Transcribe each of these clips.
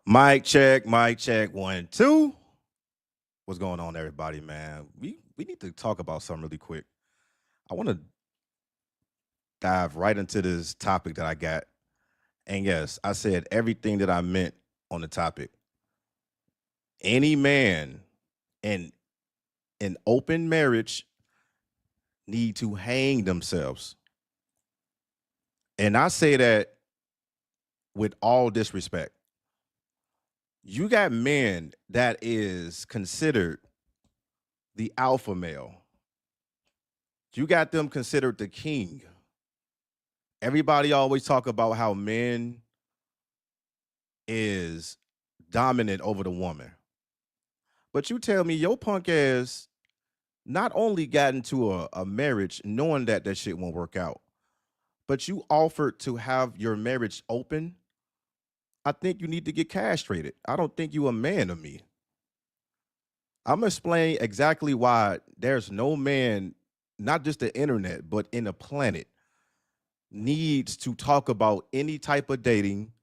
Mic check, 1, 2. What's going on, everybody, man? We need to talk about something really quick. I want to dive right into this topic that I got. And yes, I said everything that I meant on the topic. Any man in an open marriage need to hang themselves. And I say that with all disrespect. You got men that is considered the alpha male. You got them considered the king. Everybody always talk about how men is dominant over the woman. But you tell me your punk ass not only got into a marriage knowing that that shit won't work out, but you offered to have your marriage open. I think you need to get castrated. I don't think you a man to me. I'm gonna explain exactly why there's no man, not just the internet, but in the planet, needs to talk about any type of dating,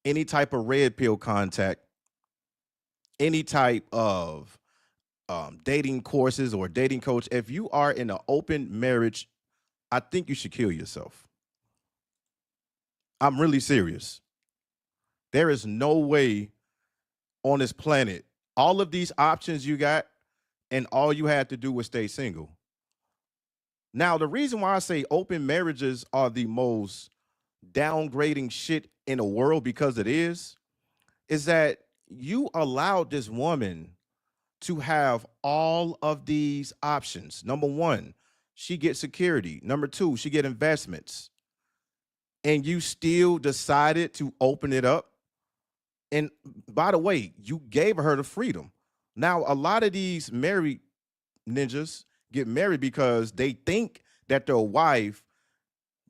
any type of red pill contact, any type of dating courses or dating coach. If you are in an open marriage, I think you should kill yourself. I'm really serious. There is no way on this planet, all of these options you got, and all you had to do was stay single. Now, the reason why I say open marriages are the most downgrading shit in the world, because it is that you allowed this woman to have all of these options. Number one, she gets security. Number two, she get investments. And you still decided to open it up. And by the way, you gave her the freedom. Now, a lot of these married ninjas get married because they think that their wife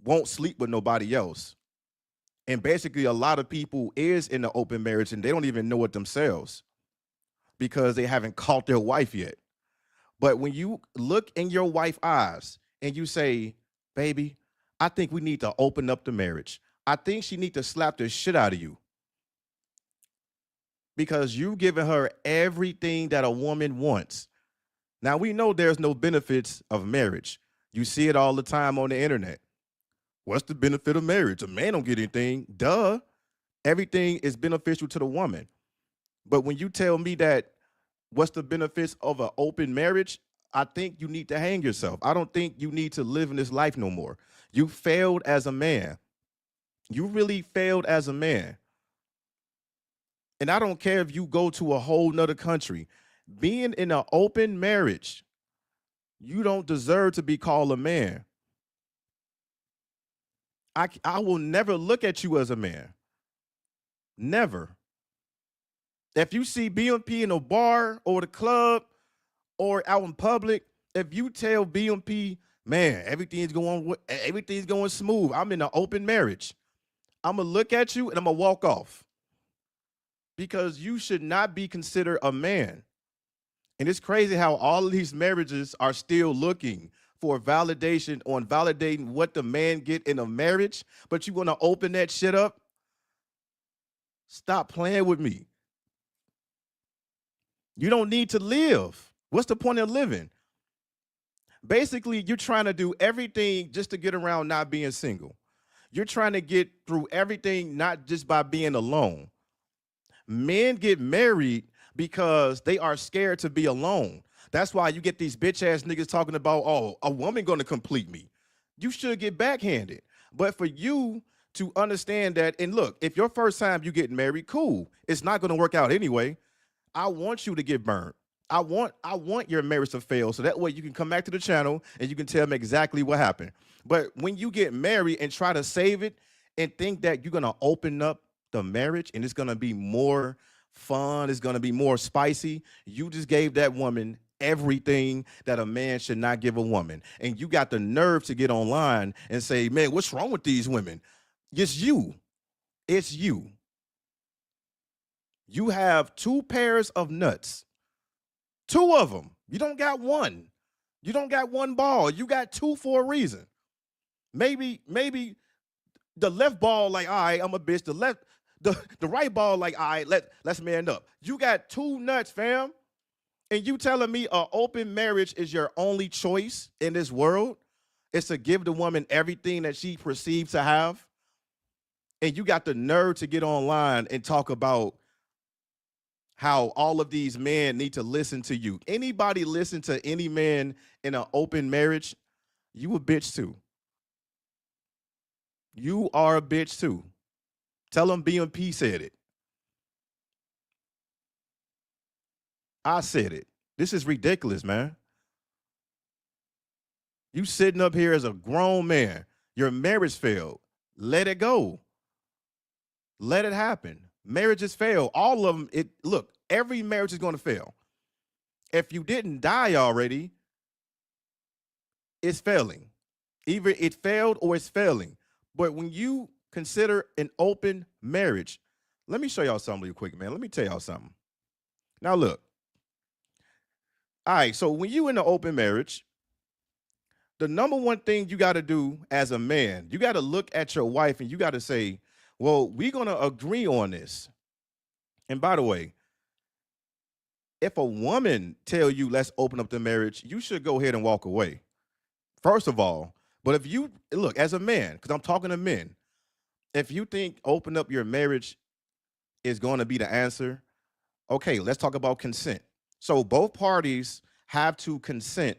won't sleep with nobody else. And basically, a lot of people is in the open marriage and they don't even know it themselves because they haven't caught their wife yet. But when you look in your wife's eyes and you say, baby, I think we need to open up the marriage. I think she need to slap the shit out of you because you've given her everything that a woman wants. Now, we know there's no benefits of marriage. You see it all the time on the internet. What's the benefit of marriage? A man don't get anything. Duh. Everything is beneficial to the woman. But when you tell me that what's the benefits of an open marriage, I think you need to hang yourself. I don't think you need to live in this life no more. You failed as a man. You really failed as a man. And I don't care if you go to a whole nother country. Being in an open marriage, you don't deserve to be called a man. I will never look at you as a man. Never. If you see BMP in a bar or the club or out in public, if you tell BMP, man, everything's going smooth, I'm in an open marriage, I'm gonna look at you and I'm gonna walk off because you should not be considered a man. And it's crazy how all of these marriages are still looking for validation on validating what the man get in a marriage, but you want to open that shit up. Stop playing with me. You don't need to live. What's the point of living? Basically, you're trying to do everything just to get around not being single. You're trying to get through everything not just by being alone. Men get married because they are scared to be alone. That's why you get these bitch ass niggas talking about, oh, a woman gonna complete me. You should get backhanded. But for you to understand that, and look, if your first time you get married, cool. It's not gonna work out anyway. I want you to get burned. I want your marriage to fail so that way you can come back to the channel and you can tell me exactly what happened. But when you get married and try to save it and think that you're gonna open up the marriage and it's gonna be more fun, it's gonna be more spicy, you just gave that woman everything that a man should not give a woman. And you got the nerve to get online and say, man, what's wrong with these women? It's you. It's you. You have two pairs of nuts. Two of them. You don't got one. You don't got one ball. You got two for a reason. Maybe the left ball, like, all right, I'm a bitch. The right ball, like, all right, let's man up. You got two nuts, fam. And you telling me an open marriage is your only choice in this world? It's to give the woman everything that she perceives to have? And you got the nerve to get online and talk about how all of these men need to listen to you. Anybody listen to any man in an open marriage, you a bitch too. You are a bitch too. Tell them BMP said it. I said it. This is ridiculous, man. You sitting up here as a grown man. Your marriage failed. Let it go. Let it happen. Marriages fail. All of them. Look, every marriage is going to fail. If you didn't die already, it's failing. Either it failed or it's failing. But when you consider an open marriage, let me show y'all something real quick, man. Let me tell y'all something. Now look. All right, so when you in an open marriage, the number one thing you got to do as a man, you got to look at your wife and you got to say, well, we're going to agree on this. And by the way, if a woman tell you let's open up the marriage, you should go ahead and walk away. First of all, but if you look as a man, because I'm talking to men, if you think open up your marriage is going to be the answer, okay, let's talk about consent. So both parties have to consent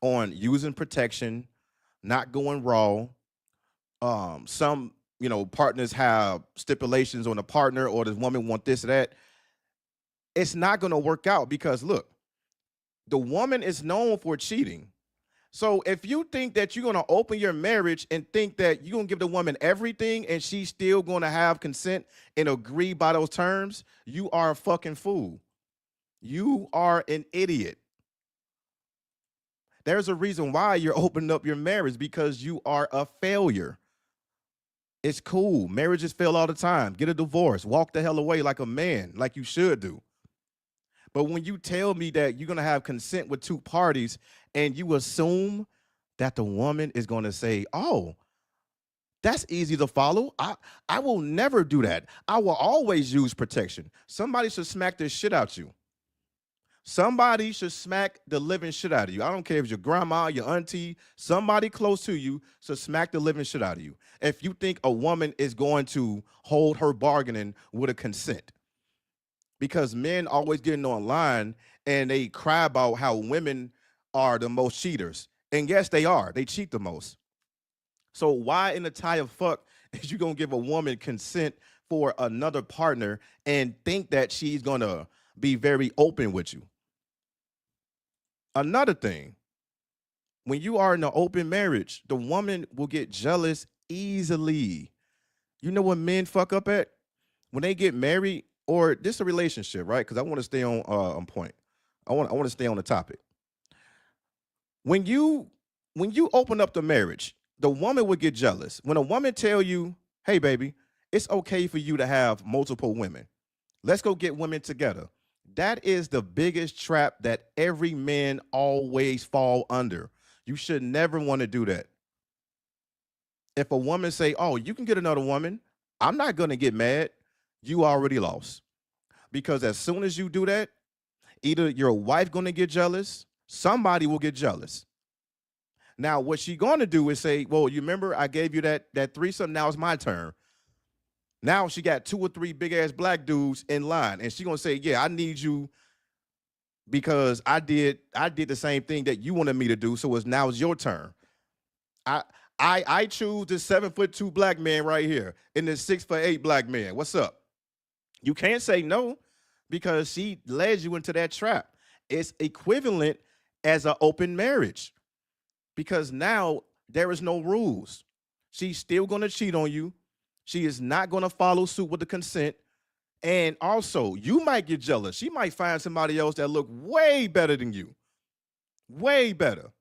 on using protection, not going raw. Some, partners have stipulations on the partner, or the woman want this or that. It's not going to work out because look, the woman is known for cheating. So if you think that you're going to open your marriage and think that you're going to give the woman everything and she's still going to have consent and agree by those terms, you are a fucking fool. You are an idiot. There's a reason why you're opening up your marriage, because you are a failure. It's cool. Marriages fail all the time. Get a divorce. Walk the hell away like a man, like you should do. But when you tell me that you're going to have consent with two parties and you assume that the woman is going to say, oh, that's easy to follow. I will never do that. I will always use protection. Somebody should smack this shit out you. Somebody should smack the living shit out of you. I don't care if it's your grandma, your auntie, somebody close to you should smack the living shit out of you. If you think a woman is going to hold her bargaining with a consent. Because men always getting online and they cry about how women are the most cheaters. And yes, they are. They cheat the most. So why in the tie of fuck is you gonna give a woman consent for another partner and think that she's gonna be very open with you? Another thing, when you are in an open marriage, the woman will get jealous easily. You know what men fuck up at? When they get married, or this a relationship, right? Because I want to stay on point. I want to stay on the topic. When you open up the marriage, the woman would get jealous. When a woman tell you, "Hey, baby, it's okay for you to have multiple women. Let's go get women together." That is the biggest trap that every man always fall under. You should never want to do that. If a woman say, "Oh, you can get another woman," I'm not going to get mad. You already lost. Because as soon as you do that, either your wife going to get jealous, somebody will get jealous. Now, what she going to do is say, "Well, you remember I gave you that threesome, now it's my turn." Now she got 2 or 3 big ass black dudes in line, and she gonna say, "Yeah, I need you because I did the same thing that you wanted me to do. So it's your turn. I I choose this 7'2" black man right here and this 6'8" black man. What's up?" You can't say no because she led you into that trap. It's equivalent as an open marriage because now there is no rules. She's still gonna cheat on you. She is not going to follow suit with the consent. And also, you might get jealous. She might find somebody else that look way better than you. Way better.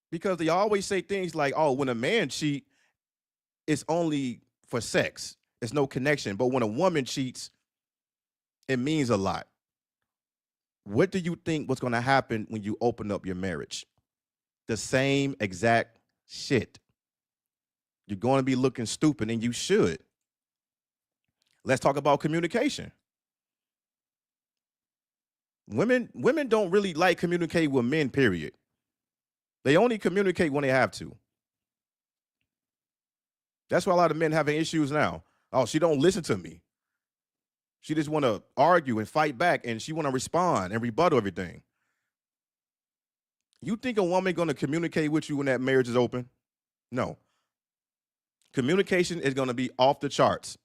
Because they always say things like, "Oh, when a man cheat, it's only for sex. There's no connection. But when a woman cheats, it means a lot." What do you think what's going to happen when you open up your marriage? The same exact shit. You're going to be looking stupid, and you should. Let's talk about communication. Women don't really like communicate with men, period. They only communicate when they have to. That's why a lot of men having issues now. Oh, she don't listen to me. She just want to argue and fight back, and she want to respond and rebuttal everything. You think a woman going to communicate with you when that marriage is open? No. Communication is going to be off the charts.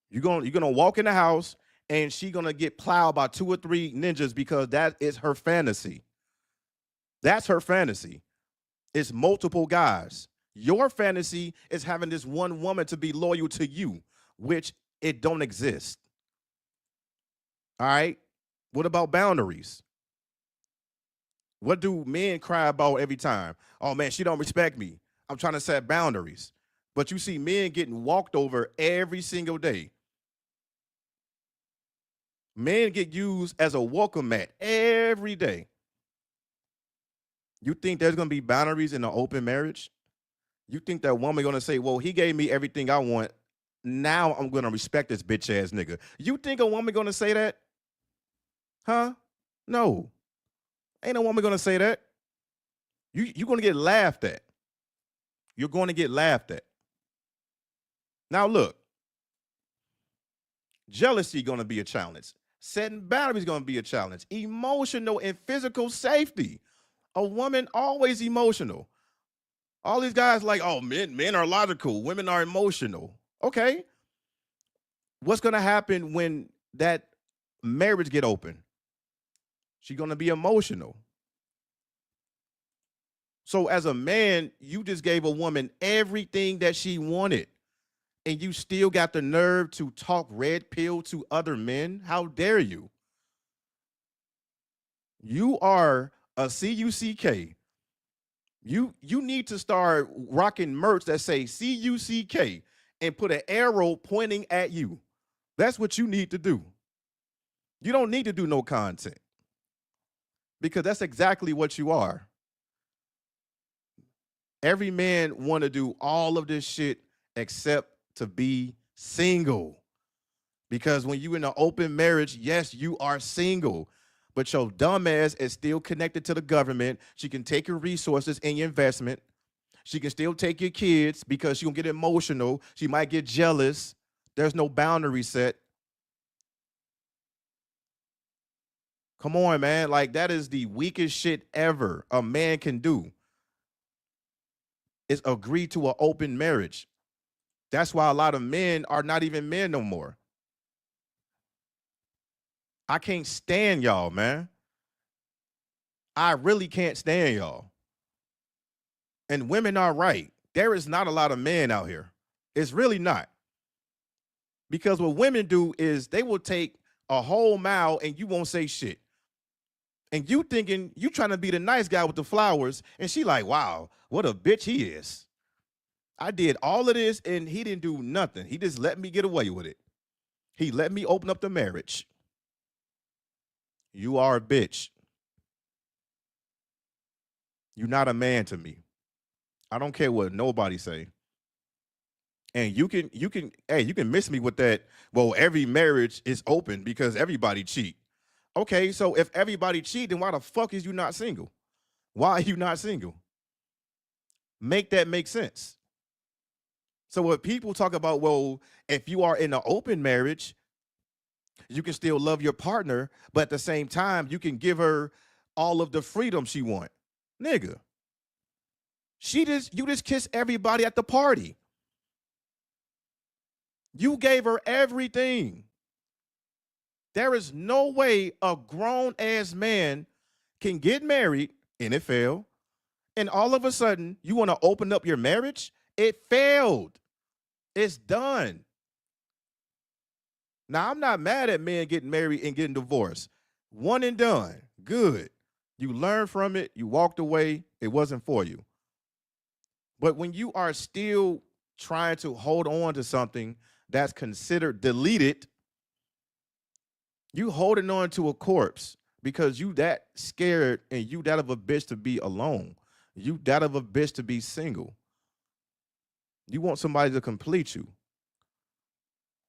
You're going to walk in the house and she going to get plowed by 2 or 3 ninjas because that is her fantasy. That's her fantasy. It's multiple guys. Your fantasy is having this one woman to be loyal to you, which it don't exist. All right? What about boundaries? What do men cry about every time? Oh man, she don't respect me. I'm trying to set boundaries. But you see men getting walked over every single day. Men get used as a welcome mat every day. You think there's going to be boundaries in an open marriage? You think that woman going to say, well, he gave me everything I want. Now I'm going to respect this bitch ass nigga. You think a woman going to say that? Huh? No. Ain't no woman going to say that. You're going to get laughed at. You're going to get laughed at. Now look, jealousy going to be a challenge. Setting boundaries going to be a challenge. Emotional and physical safety. A woman always emotional. All these guys like, oh, men are logical, women are emotional. Okay. What's going to happen when that marriage get open? She's going to be emotional. So as a man, you just gave a woman everything that she wanted, and you still got the nerve to talk red pill to other men? How dare you? You are a CUCK. You need to start rocking merch that say CUCK and put an arrow pointing at you. That's what you need to do. You don't need to do no content, because that's exactly what you are. Every man want to do all of this shit except to be single. Because when you in an open marriage, yes, you are single, but your dumb ass is still connected to the government. She can take your resources and your investment. She can still take your kids because she gonna get emotional. She might get jealous. There's no boundary set. Come on, man. Like, that is the weakest shit ever a man can do, is agree to an open marriage. That's why a lot of men are not even men no more. I can't stand y'all, man. I really can't stand y'all. And women are right. There is not a lot of men out here. It's really not. Because what women do is they will take a whole mile and you won't say shit. And you thinking you trying to be the nice guy with the flowers, and she like, wow, what a bitch he is. I did all of this and he didn't do nothing. He just let me get away with it. He let me open up the marriage. You are a bitch. You're not a man to me. I don't care what nobody say. And you can miss me with that. Well, every marriage is open because everybody cheat. Okay, so if everybody cheat, then why the fuck is you not single? Why are you not single? Make that make sense. So when people talk about, well, if you are in an open marriage, you can still love your partner, but at the same time, you can give her all of the freedom she want. Nigga, you just kiss everybody at the party. You gave her everything. There is no way a grown ass man can get married, NFL, and all of a sudden you want to open up your marriage. It failed. It's done. Now, I'm not mad at men getting married and getting divorced. One and done. Good. You learned from it. You walked away. It wasn't for you. But when you are still trying to hold on to something that's considered deleted, you holding on to a corpse because you that scared and you that of a bitch to be alone. You that of a bitch to be single. You want somebody to complete you.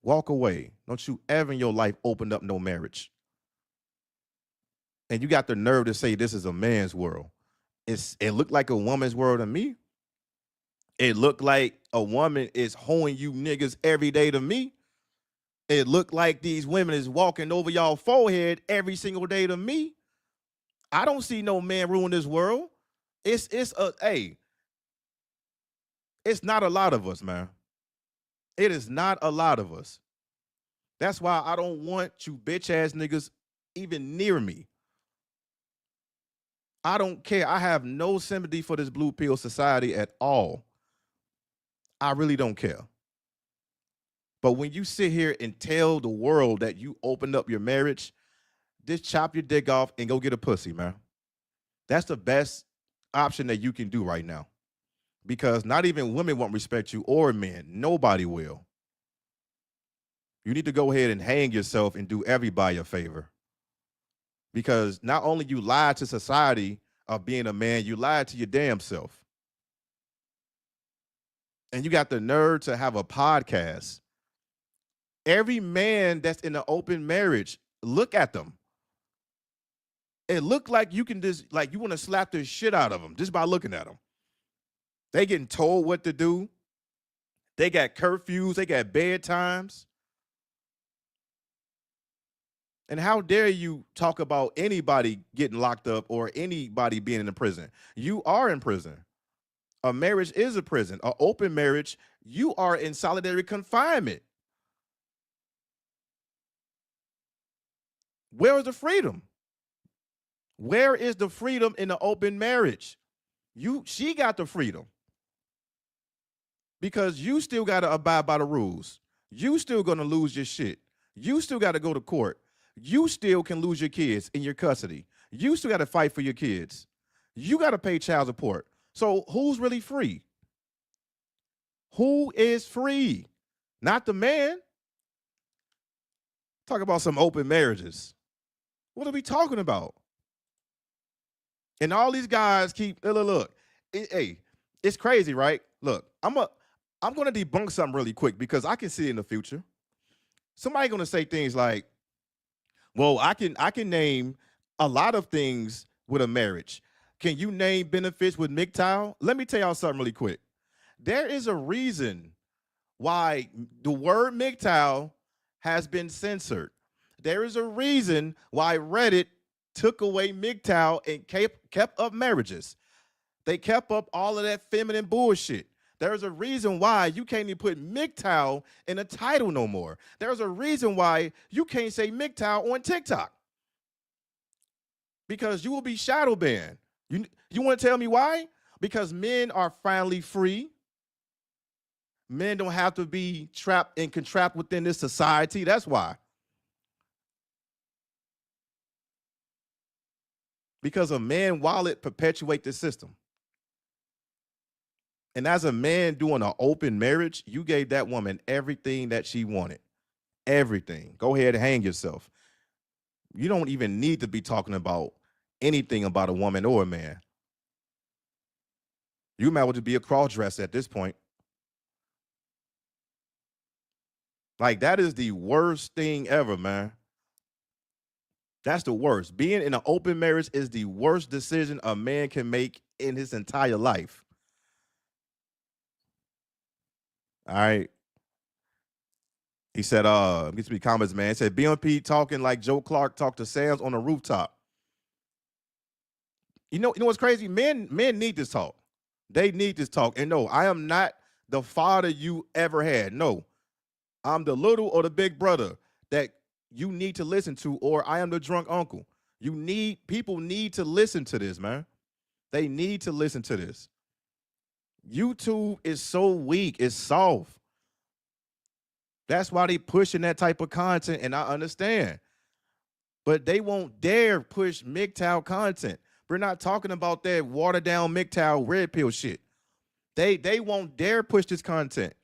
Walk away. Don't you ever in your life open up no marriage. And you got the nerve to say this is a man's world. It looked like a woman's world to me. It looked like a woman is hoeing you niggas every day to me. It looked like these women is walking over y'all forehead every single day to me. I don't see no man ruin this world. It's not a lot of us, man. It is not a lot of us. That's why I don't want you bitch ass niggas even near me. I don't care. I have no sympathy for this blue pill society at all. I really don't care. But when you sit here and tell the world that you opened up your marriage, just chop your dick off and go get a pussy, man. That's the best option that you can do right now. Because not even women won't respect you or men. Nobody will. You need to go ahead and hang yourself and do everybody a favor. Because not only you lied to society of being a man, you lied to your damn self. And you got the nerve to have a podcast. Every man that's in an open marriage, look at them. It looked like you can just, like you want to slap the shit out of them just by looking at them. They getting told what to do. They got curfews. They got bedtimes. And how dare you talk about anybody getting locked up or anybody being in a prison? You are in prison. A marriage is a prison. An open marriage, you are in solitary confinement. Where is the freedom? Where is the freedom in the open marriage? She got the freedom. Because you still got to abide by the rules. You still going to lose your shit. You still got to go to court. You still can lose your kids in your custody. You still got to fight for your kids. You got to pay child support. So who's really free? Who is free? Not the man. Talk about some open marriages. What are we talking about? And all these guys keep, look. Hey, it's crazy, right? Look, I'm going to debunk something really quick because I can see in the future. Somebody going to say things like, well, I can name a lot of things with a marriage. Can you name benefits with MGTOW? Let me tell y'all something really quick. There is a reason why the word MGTOW has been censored. There is a reason why Reddit took away MGTOW and kept up marriages. They kept up all of that feminine bullshit. There's a reason why you can't even put MGTOW in a title no more. There's a reason why you can't say MGTOW on TikTok. Because you will be shadow banned. You want to tell me why? Because men are finally free. Men don't have to be trapped and contract within this society. That's why. Because a man wallet perpetuates the system. And as a man doing an open marriage, you gave that woman everything that she wanted. Everything. Go ahead and hang yourself. You don't even need to be talking about anything about a woman or a man. You might well just be a cross-dresser at this point. Like, that is the worst thing ever, man. That's the worst. Being in an open marriage is the worst decision a man can make in his entire life. All right. He said, get to me comments, man. He said, BMP talking like Joe Clark talked to Sam's on the rooftop. You know what's crazy? Men need this talk. They need this talk. And no, I am not the father you ever had. No, I'm the little or the big brother that you need to listen to, or I am the drunk uncle. People need to listen to this, man. They need to listen to this. YouTube is so weak. It's soft. That's why they pushing that type of content, and I understand. But they won't dare push MGTOW content. We're not talking about that watered down MGTOW red pill shit. They won't dare push this content.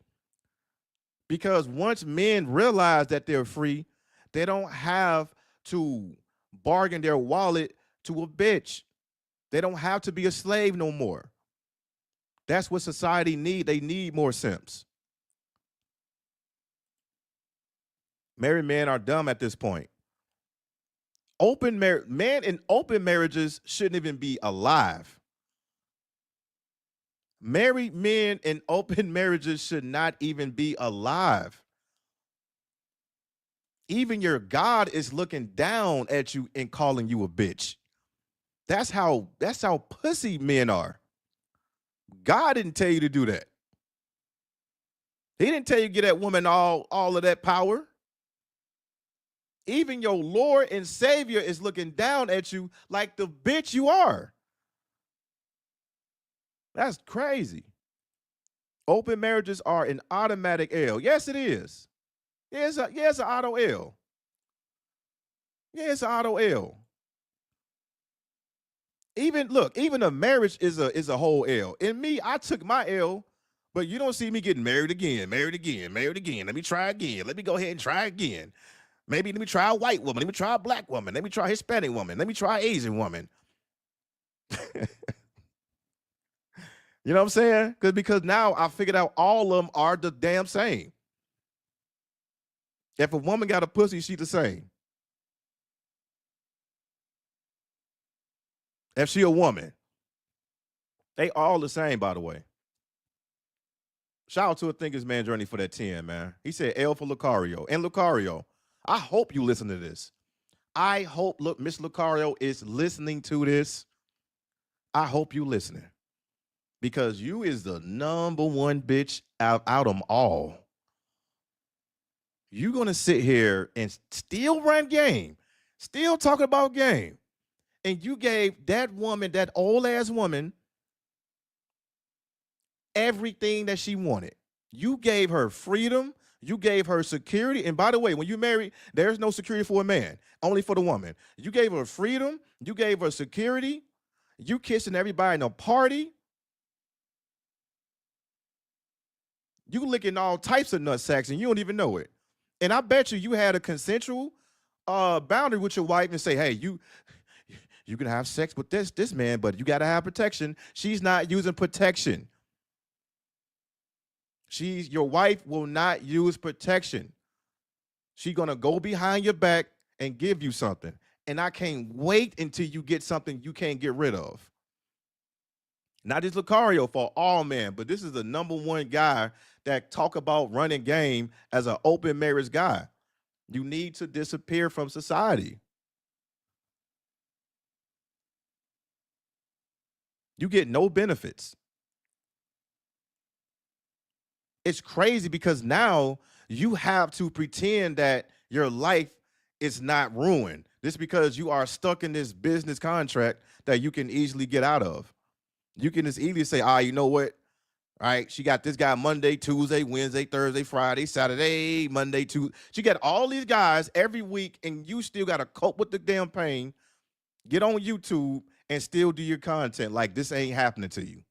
Because once men realize that they're free, they don't have to bargain their wallet to a bitch. They don't have to be a slave no more. That's what society need. They need more simps. Married men are dumb at this point. Men in open marriages shouldn't even be alive. Married men in open marriages should not even be alive. Even your God is looking down at you and calling you a bitch. That's how pussy men are. God didn't tell you to do that. He didn't tell you to get that woman all of that power. Even your Lord and Savior is looking down at you like the bitch you are. That's crazy. Open marriages are an automatic L. Yes, it is. Yeah, it's an auto L. Yeah, it's an auto L. Even a marriage is a whole L. In me, I took my L, but you don't see me getting married again, married again, married again. Let me try again. Let me go ahead and try again. Maybe let me try a white woman. Let me try a black woman. Let me try a Hispanic woman. Let me try an Asian woman. You know what I'm saying? Because now I figured out all of them are the damn same. If a woman got a pussy, she the same. If she a woman, they all the same, by the way. Shout out to a Thinkers Man Journey for that 10, man. He said L for Lucario. And Lucario, I hope you listen to this. I hope, look, Miss Lucario is listening to this. I hope you listening. Because you is the number one bitch out them all. You gonna sit here and still run game, still talking about game. And you gave that woman, that old ass woman, everything that she wanted. You gave her freedom. You gave her security. And by the way, when you marry, there's no security for a man, only for the woman. You gave her freedom. You gave her security. You kissing everybody in a party. You licking all types of nut sacks and you don't even know it. And I bet you had a consensual boundary with your wife and say, hey, you can have sex with this man, but you got to have protection. She's not using protection. Your wife will not use protection. She's going to go behind your back and give you something. And I can't wait until you get something you can't get rid of. Not just Lucario, for all men, but this is the number one guy that talk about running game as an open marriage guy. You need to disappear from society. You get no benefits. It's crazy because now you have to pretend that your life is not ruined. This because you are stuck in this business contract that you can easily get out of. You can just easily say, you know what? All right, she got this guy Monday, Tuesday, Wednesday, Thursday, Friday, Saturday, Monday, Tuesday. She got all these guys every week, and you still got to cope with the damn pain, get on YouTube, and still do your content like this ain't happening to you.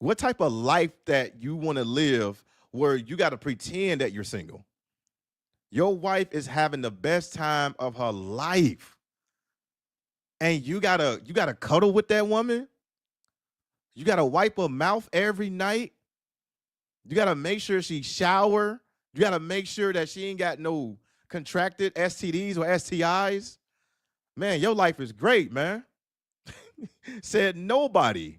What type of life that you want to live where you got to pretend that you're single? Your wife is having the best time of her life. And you gotta cuddle with that woman. You gotta wipe her mouth every night. You gotta make sure she shower. You gotta make sure that she ain't got no contracted STDs or STIs. Man, your life is great, man. Said nobody.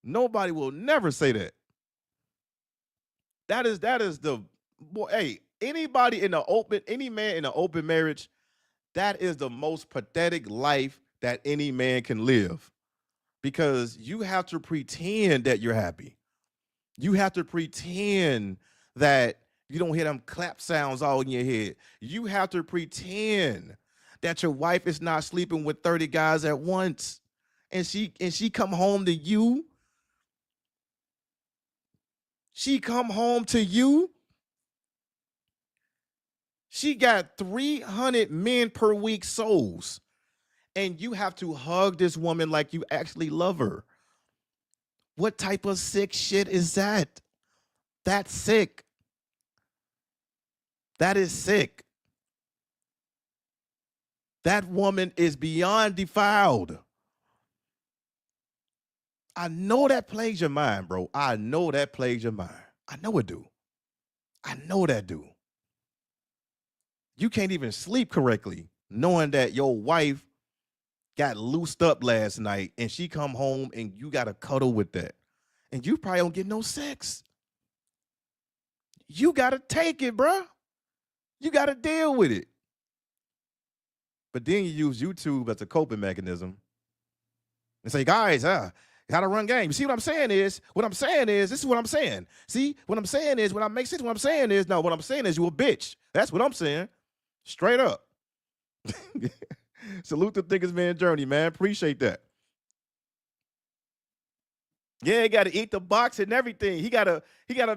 Nobody will never say that. That is the boy. Hey, any man in an open marriage, that is the most pathetic life that any man can live. Because you have to pretend that you're happy. You have to pretend that you don't hear them clap sounds all in your head. You have to pretend that your wife is not sleeping with 30 guys at once. And she come home to you. She come home to you. She got 300 men per week souls. And you have to hug this woman like you actually love her. What type of sick shit is that? That's sick. That is sick. That woman is beyond defiled. I know that plagues your mind, bro. I know that plagues your mind. I know it do. I know that do. You can't even sleep correctly knowing that your wife got loosed up last night and she come home and you got to cuddle with that. And you probably don't get no sex. You got to take it, bruh. You got to deal with it. But then you use YouTube as a coping mechanism and say, guys, how to run game. You see what I'm saying is, this is what I'm saying. See, what I'm saying is, when I make sense, what I'm saying is, no, what I'm saying is you a bitch. That's what I'm saying. Straight up. Salute the Thinkers Man Journey, man. Appreciate that. Yeah, he got to eat the box and everything. He gotta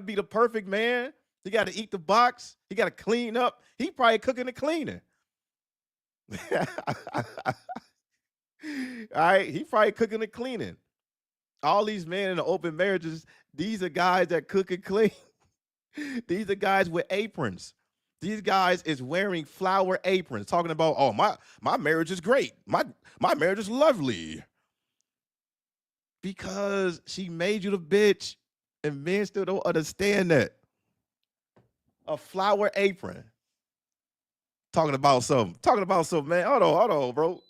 be the perfect man. He got to eat the box. He got to clean up. He probably cooking and cleaning. All right, he probably cooking and cleaning. All these men in the open marriages, these are guys that cook and clean. These are guys with aprons. These guys is wearing flower aprons, talking about, oh, my marriage is great. My marriage is lovely. Because she made you the bitch, and men still don't understand that. A flower apron. Talking about something, man. Hold on, bro.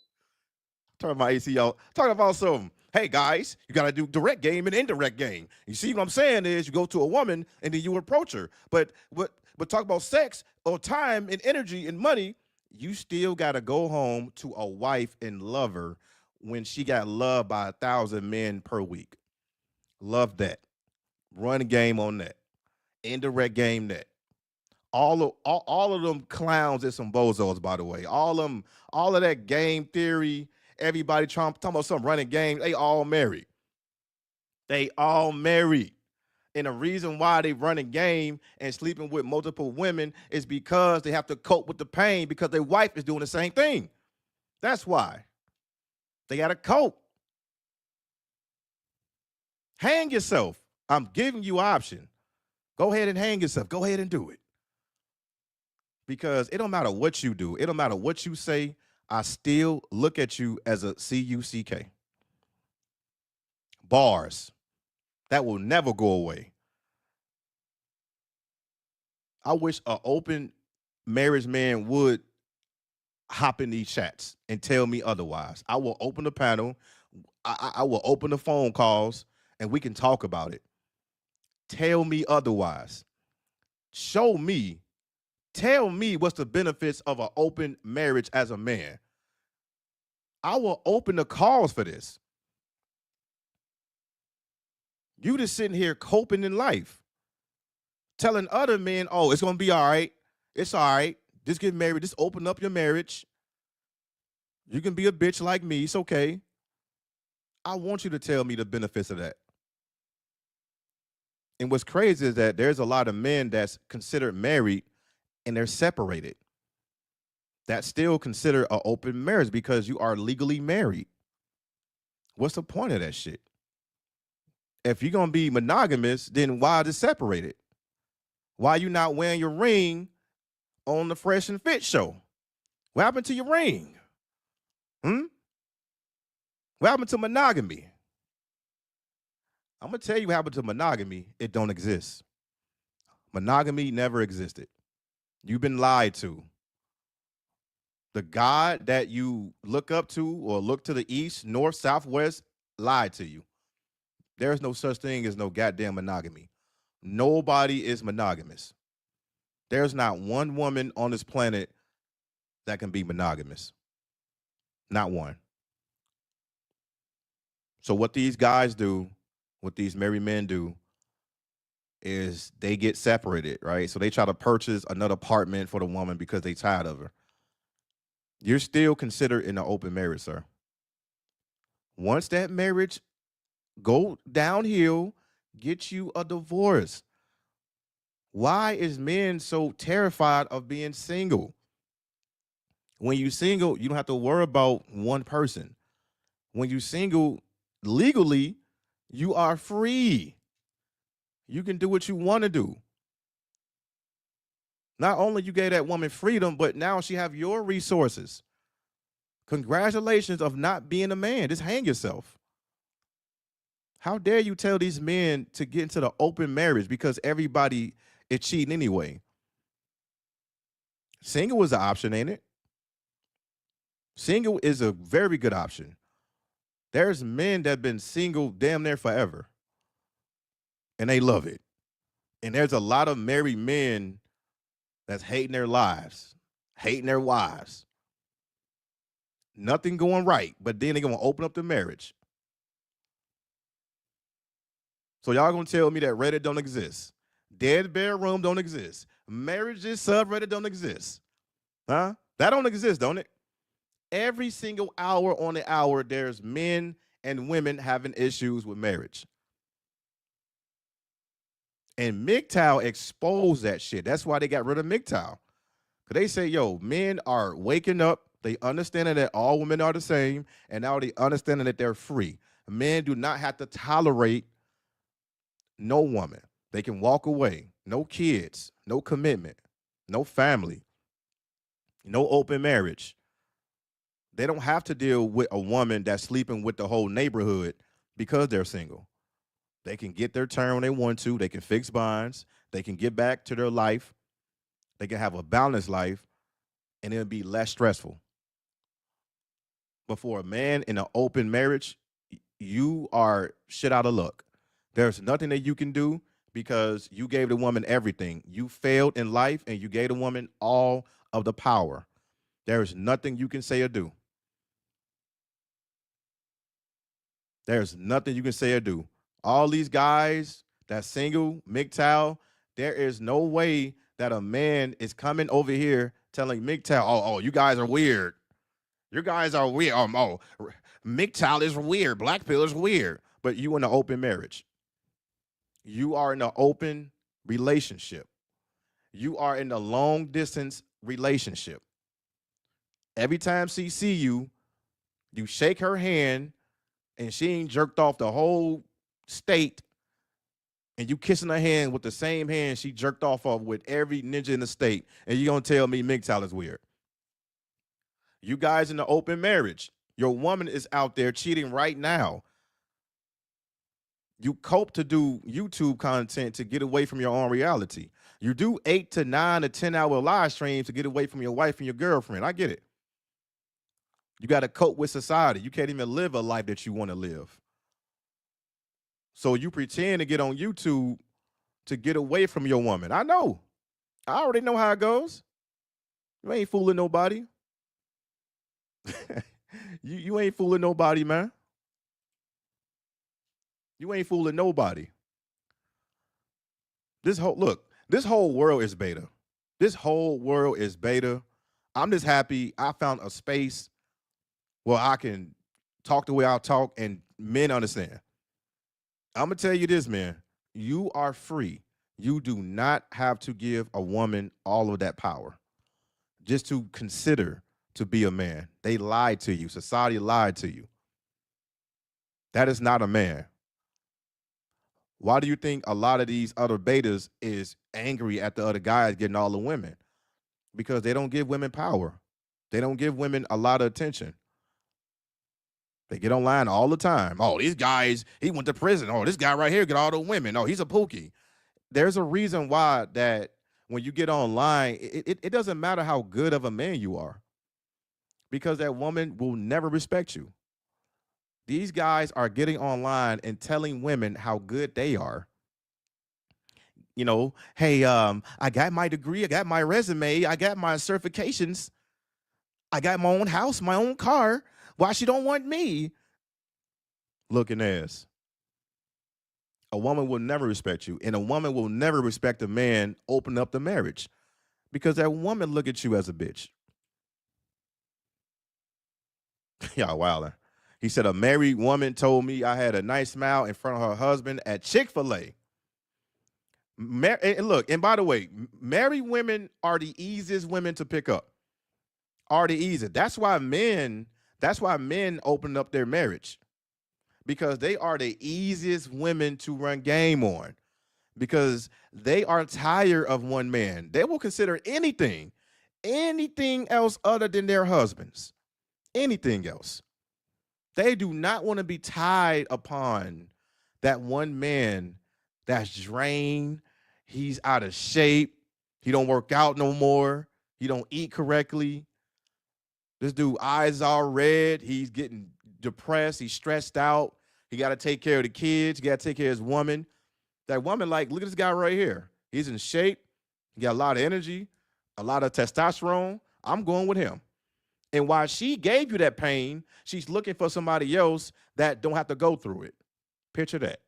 Turn my AC out. Talking about something. Hey guys, you gotta do direct game and indirect game. You see what I'm saying is you go to a woman and then you approach her. But talk about sex or time and energy and money, you still gotta go home to a wife and love her when she got loved by 1,000 men per week. Love that. Run game on that. Indirect game that. All of them clowns and some bozos, by the way. All of that game theory, everybody talking about some running game, they all married. They all married. And the reason why they running game and sleeping with multiple women is because they have to cope with the pain because their wife is doing the same thing. That's why. They got to cope. Hang yourself. I'm giving you an option. Go ahead and hang yourself. Go ahead and do it. Because it don't matter what you do. It don't matter what you say. I still look at you as a CUCK. Bars. That will never go away. I wish an open marriage man would hop in these chats and tell me otherwise. I will open the panel. I will open the phone calls and we can talk about it. Tell me otherwise. Show me. Tell me what's the benefits of an open marriage as a man. I will open the calls for this. You just sitting here coping in life, telling other men, oh, it's going to be all right. It's all right. Just get married. Just open up your marriage. You can be a bitch like me. It's okay. I want you to tell me the benefits of that. And what's crazy is that there's a lot of men that's considered married and they're separated. That's still considered an open marriage because you are legally married. What's the point of that shit? If you're going to be monogamous, then why is it separated? Why you not wearing your ring on the Fresh and Fit show? What happened to your ring? What happened to monogamy? I'm going to tell you what happened to monogamy. It don't exist. Monogamy never existed. You've been lied to. The God that you look up to or look to the east, north, south, west lied to you. There's no such thing as no goddamn monogamy. Nobody is monogamous. There's not one woman on this planet that can be monogamous. Not one. So what these guys do, what these married men do, is they get separated, right? So they try to purchase another apartment for the woman because they tired of her. You're still considered in an open marriage, sir. Once that marriage go downhill, get you a divorce. Why is men so terrified of being single? When you're single, you don't have to worry about one person. When you're single, legally, you are free. You can do what you want to do. Not only you gave that woman freedom, but now she have your resources. Congratulations of not being a man. Just hang yourself. How dare you tell these men to get into the open marriage because everybody is cheating anyway? Single is an option, ain't it? Single is a very good option. There's men that been single damn near forever, and they love it. And there's a lot of married men that's hating their lives, hating their wives. Nothing going right, but then they're gonna open up the marriage. So y'all gonna tell me that Reddit don't exist? Dead bedroom don't exist. Marriages subreddit don't exist. Huh? That don't exist, don't it? Every single hour on the hour, there's men and women having issues with marriage. And MGTOW exposed that shit. That's why they got rid of MGTOW. Because they say, yo, men are waking up. They understanding that all women are the same. And now they understanding that they're free. Men do not have to tolerate no woman. They can walk away. No kids. No commitment. No family. No open marriage. They don't have to deal with a woman that's sleeping with the whole neighborhood because they're single. They can get their turn when they want to. They can fix bonds. They can get back to their life. They can have a balanced life, and it'll be less stressful. But for a man in an open marriage, you are shit out of luck. There's nothing that you can do because you gave the woman everything. You failed in life, and you gave the woman all of the power. There is nothing you can say or do. There's nothing you can say or do. All these guys that's single, MGTOW, there is no way that a man is coming over here telling MGTOW, oh, you guys are weird. You guys are weird. MGTOW is weird. Black pill is weird. But you in an open marriage. You are in an open relationship. You are in a long distance relationship. Every time she see you, you shake her hand, and she ain't jerked off the whole state, and you kissing her hand with the same hand she jerked off of with every ninja in the state, and you gonna tell me MGTOW is weird? You guys in the open marriage, your woman is out there cheating right now. You cope to do YouTube content to get away from your own reality. You do 8 to 9 to 10-hour live streams to get away from your wife and your girlfriend. I get it. You got to cope with society. You can't even live a life that you want to live. So you pretend to get on YouTube to get away from your woman. I know. I already know how it goes. You ain't fooling nobody. you ain't fooling nobody, man. You ain't fooling nobody. This whole world is beta. This whole world is beta. I'm just happy I found a space where I can talk the way I talk and men understand. I'm gonna tell you this, man. You are free. You do not have to give a woman all of that power just to consider to be a man. They lied to you. Society lied to you. That is not a man. Why do you think a lot of these other betas is angry at the other guys getting all the women? Because they don't give women power. They don't give women a lot of attention. They get online all the time. Oh, these guys, he went to prison. Oh, this guy right here get all the women. Oh, he's a pookie. There's a reason why that when you get online, it doesn't matter how good of a man you are, because that woman will never respect you. These guys are getting online and telling women how good they are. You know, hey, I got my degree, I got my resume, I got my certifications, I got my own house, my own car. Why she don't want me? Looking ass. A woman will never respect you, and a woman will never respect a man open up the marriage, because that woman look at you as a bitch. Y'all wildin'. He said a married woman told me I had a nice smile in front of her husband at Chick-fil-A. And look, and by the way, married women are the easiest women to pick up. Are the easiest. That's why men open up their marriage, because they are the easiest women to run game on, because they are tired of one man. They will consider anything else other than their husbands, anything else. They do not want to be tied upon that one man that's drained. He's out of shape. He don't work out no more. He don't eat correctly. This dude eyes are red. He's getting depressed. He's stressed out. He got to take care of the kids. He got to take care of his woman. That woman, like, look at this guy right here. He's in shape. He got a lot of energy, a lot of testosterone. I'm going with him. And while she gave you that pain, she's looking for somebody else that don't have to go through it. Picture that.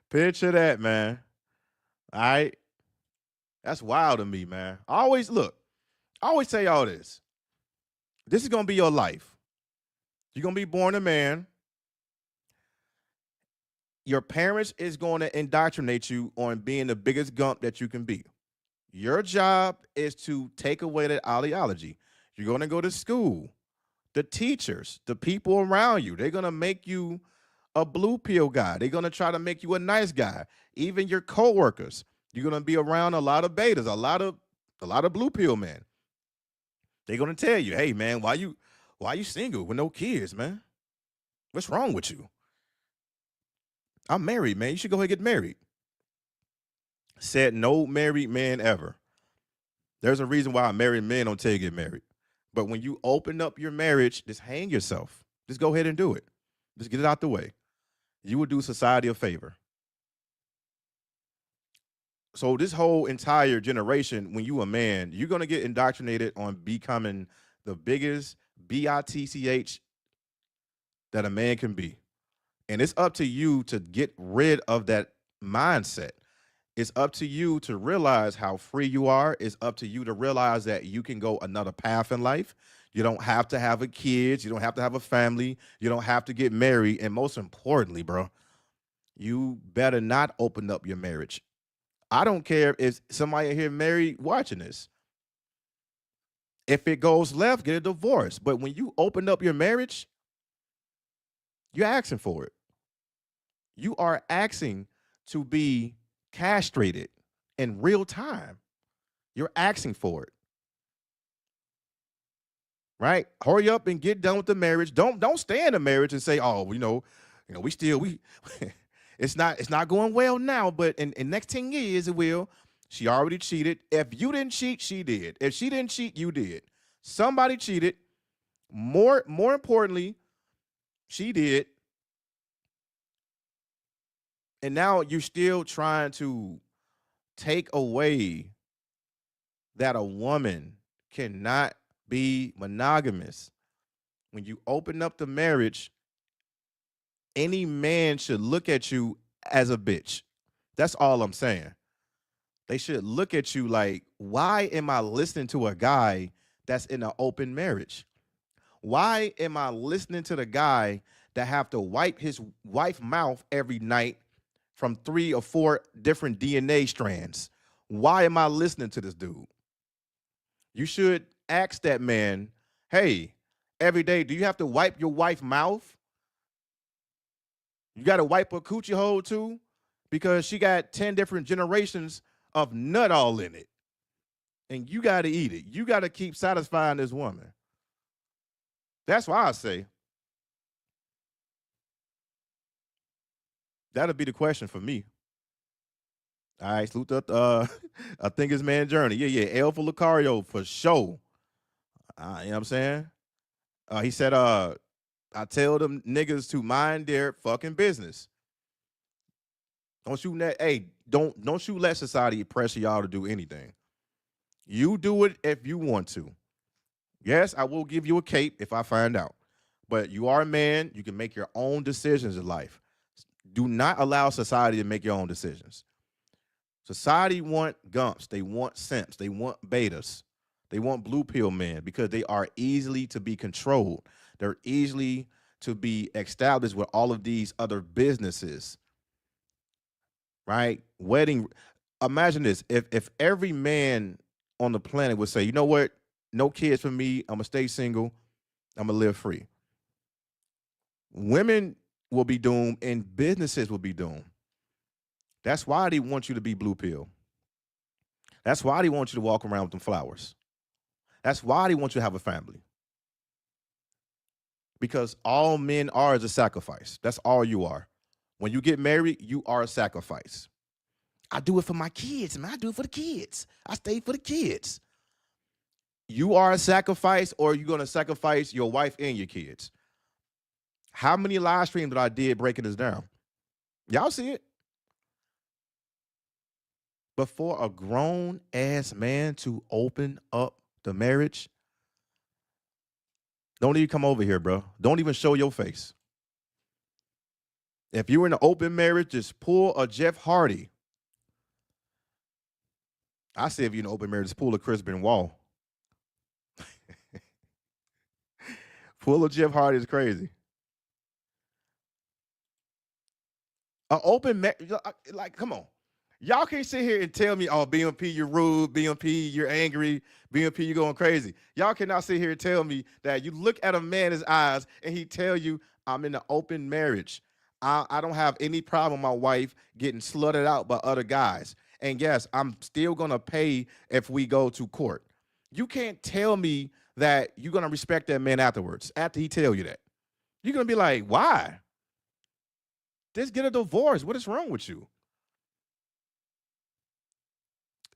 Picture that, man. All right. That's wild to me, man. I always say y'all this. This is going to be your life. You're going to be born a man. Your parents is going to indoctrinate you on being the biggest gump that you can be. Your job is to take away that ideology. You're going to go to school. The teachers, the people around you, they're going to make you a blue pill guy. They're going to try to make you a nice guy. Even your coworkers, you're going to be around a lot of betas, a lot of blue pill men. They're going to tell you, hey, man, why you single with no kids, man? What's wrong with you? I'm married, man. You should go ahead and get married. Said no married man ever. There's a reason why married men don't tell you to get married. But when you open up your marriage, just hang yourself. Just go ahead and do it. Just get it out the way. You will do society a favor. So this whole entire generation, when you a man, you're going to get indoctrinated on becoming the biggest bitch that a man can be. And it's up to you to get rid of that mindset. It's up to you to realize how free you are. It's up to you to realize that you can go another path in life. You don't have to have a kid. You don't have to have a family. You don't have to get married. And most importantly, bro, you better not open up your marriage. I don't care if somebody here married watching this. If it goes left, get a divorce. But when you open up your marriage, you're asking for it. You are asking to be castrated in real time. You're asking for it. Right? Hurry up and get done with the marriage. Don't stay in the marriage and say, oh, we it's not going well now, but in next 10 years it will. She already cheated. If you didn't cheat, she did. If she didn't cheat, you did. Somebody cheated. More importantly, she did. And now you're still trying to take away that a woman cannot be monogamous. When you open up the marriage, any man should look at you as a bitch. That's all I'm saying. They should look at you like, why am I listening to a guy that's in an open marriage? Why am I listening to the guy that have to wipe his wife's mouth every night from 3 or 4 different DNA strands? Why am I listening to this dude? You should ask that man, hey, every day, do you have to wipe your wife's mouth? You got to wipe her coochie hole too? Because she got 10 different generations of nut all in it. And you got to eat it. You got to keep satisfying this woman. That's why I say that'll be the question for me. All right, salute that. I think it's man journey. Yeah. L for Lucario for sure. You know what I'm saying? He said, I tell them niggas to mind their fucking business. Don't you let society pressure y'all to do anything. You do it if you want to. Yes, I will give you a cape if I find out. But you are a man. You can make your own decisions in life. Do not allow society to make your own decisions. Society want gumps. They want simps. They want betas. They want blue pill men because they are easily to be controlled. They're easily to be established with all of these other businesses. Right? Imagine this. If every man on the planet would say, you know what? No kids for me. I'm going to stay single. I'm going to live free. Women will be doomed and businesses will be doomed. That's why they want you to be blue pill. That's why they want you to walk around with them flowers. That's why they want you to have a family. Because all men are is a sacrifice. That's all you are. When you get married, you are a sacrifice. I do it for my kids, man. I do it for the kids. I stay for the kids. You are a sacrifice, or you're gonna sacrifice your wife and your kids. How many live streams that I did breaking this down? Y'all see it? But for a grown ass man to open up the marriage, don't even come over here, bro. Don't even show your face. If you're in an open marriage, just pull a Jeff Hardy. I say if you're in an open marriage, just pull a Chris Benoit. Pull a Jeff Hardy is crazy. An open marriage, like, come on. Y'all can't sit here and tell me, oh, BMP, you're rude, BMP, you're angry, BMP, you're going crazy. Y'all cannot sit here and tell me that you look at a man's eyes and he tell you, I'm in an open marriage. I don't have any problem with my wife getting slutted out by other guys. And yes, I'm still going to pay if we go to court. You can't tell me that you're going to respect that man afterwards, after he tell you that. You're going to be like, why? Just get a divorce. What is wrong with you?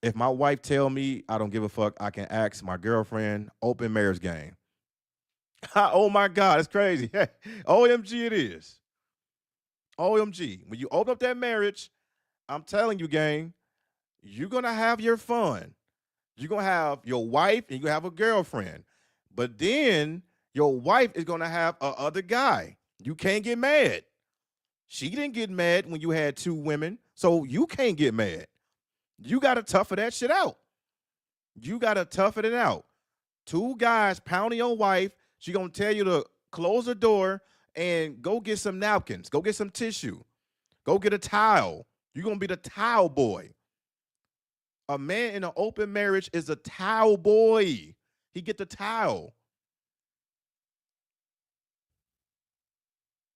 If my wife tell me I don't give a fuck, I can ask my girlfriend, open marriage game. Oh my God, it's crazy. OMG it is. OMG. When you open up that marriage, I'm telling you, gang, you're going to have your fun. You're going to have your wife and you're going to have a girlfriend. But then your wife is going to have a other guy. You can't get mad. She didn't get mad when you had two women, so you can't get mad. You got to toughen that shit out. You got to toughen it out. Two guys pounding your wife. She going to tell you to close the door and go get some napkins. Go get some tissue. Go get a towel. You're going to be the towel boy. A man in an open marriage is a towel boy. He get the towel.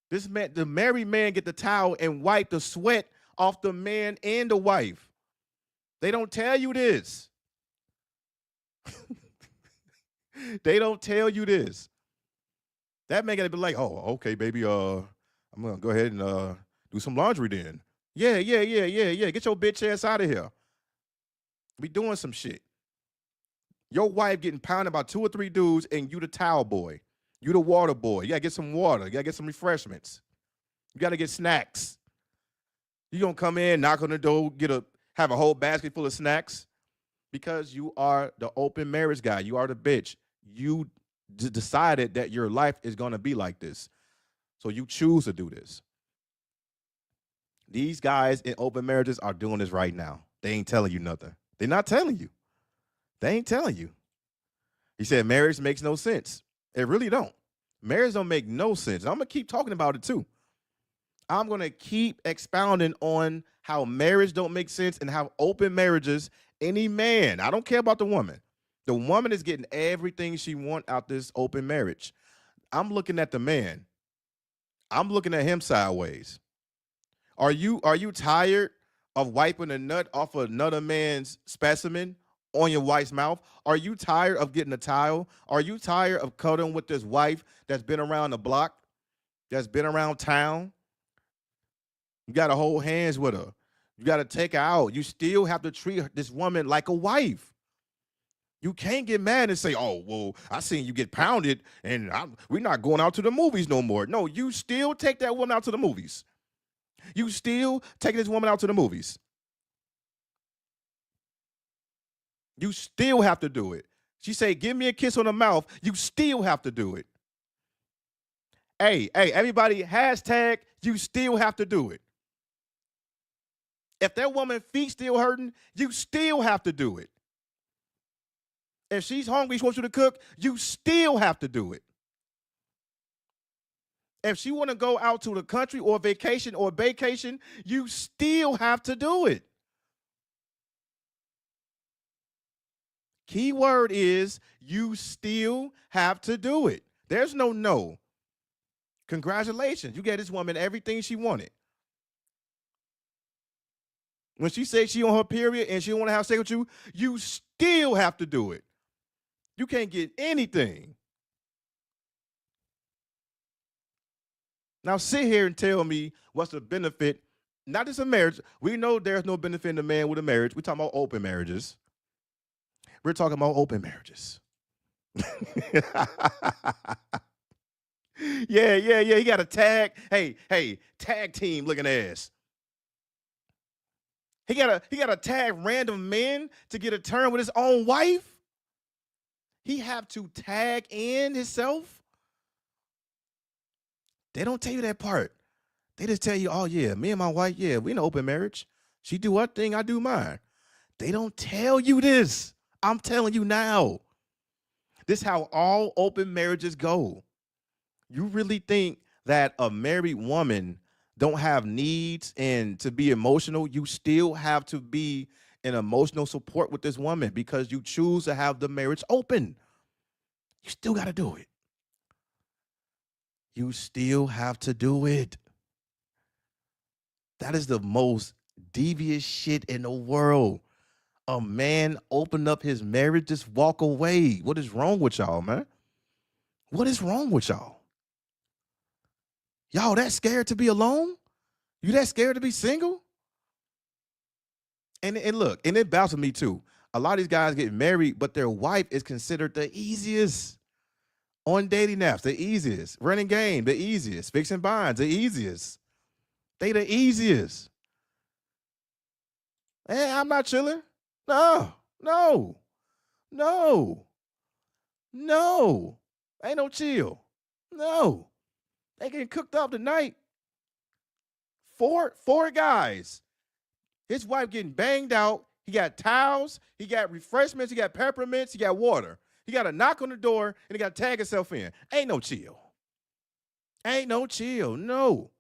This man, the married man, get the towel and wipe the sweat off the man and the wife. They don't tell you this. They don't tell you this. That man gotta be like, oh, okay, baby. I'm gonna go ahead and do some laundry then. Yeah. Get your bitch ass out of here. We doing some shit. Your wife getting pounded by 2 or 3 dudes, and you the towel boy. You the water boy. You gotta get some water. You gotta get some refreshments. You gotta get snacks. You gonna come in, knock on the door, have a whole basket full of snacks because you are the open marriage guy. You are the bitch. You decided that your life is gonna be like this, so you choose to do this. These guys in open marriages are doing this right now. They ain't telling you nothing. They're not telling you. They ain't telling you. He said marriage makes no sense. It really don't. Marriage don't make no sense. And I'm gonna keep talking about it too. I'm gonna keep expounding on how marriage don't make sense and how open marriages, any man, I don't care about the woman. The woman is getting everything she want out this open marriage. I'm looking at the man. I'm looking at him sideways. Are you tired of wiping a nut off of another man's specimen on your wife's mouth? Are you tired of getting a towel? Are you tired of cuddling with this wife that's been around the block, that's been around town? You got to hold hands with her. You got to take her out. You still have to treat this woman like a wife. You can't get mad and say, oh, well, I seen you get pounded and we're not going out to the movies no more. No, you still take that woman out to the movies. You still taking this woman out to the movies. You still have to do it. She say, give me a kiss on the mouth. You still have to do it. Hey, everybody, hashtag, you still have to do it. If that woman's feet still hurting, you still have to do it. If she's hungry, she wants you to cook, you still have to do it. If she want to go out to the country or vacation, you still have to do it. Key word is you still have to do it. There's no. Congratulations. You get this woman everything she wanted. When she says she on her period and she don't want to have sex with you, you still have to do it. You can't get anything. Now sit here and tell me what's the benefit Not just a marriage. We know there's no benefit in a man with a marriage. We're talking about open marriages. We're talking about open marriages. Yeah. He got a tag. Hey, tag team looking ass. He got to tag random men to get a turn with his own wife. He have to tag in himself. They don't tell you that part. They just tell you, oh yeah, me and my wife, yeah, we in an open marriage. She do her thing, I do mine. They don't tell you this. I'm telling you now. This is how all open marriages go. You really think that a married woman don't have needs and to be emotional? You still have to be an emotional support with this woman because you choose to have the marriage open. You still got to do it. You still have to do it. That is the most devious shit in the world. A man open up his marriage, just walk away. What is wrong with y'all, man? What is wrong with y'all? Y'all that scared to be alone? You that scared to be single? And look, and it bounces me too. A lot of these guys get married, but their wife is considered the easiest. On dating apps, the easiest. Running game, the easiest. Fixing binds, the easiest. They the easiest. Hey, I'm not chilling. No. Ain't no chill. No. They getting cooked up tonight. Four guys. His wife getting banged out. He got towels. He got refreshments. He got peppermints. He got water. He got a knock on the door and he got to tag himself in. Ain't no chill. No.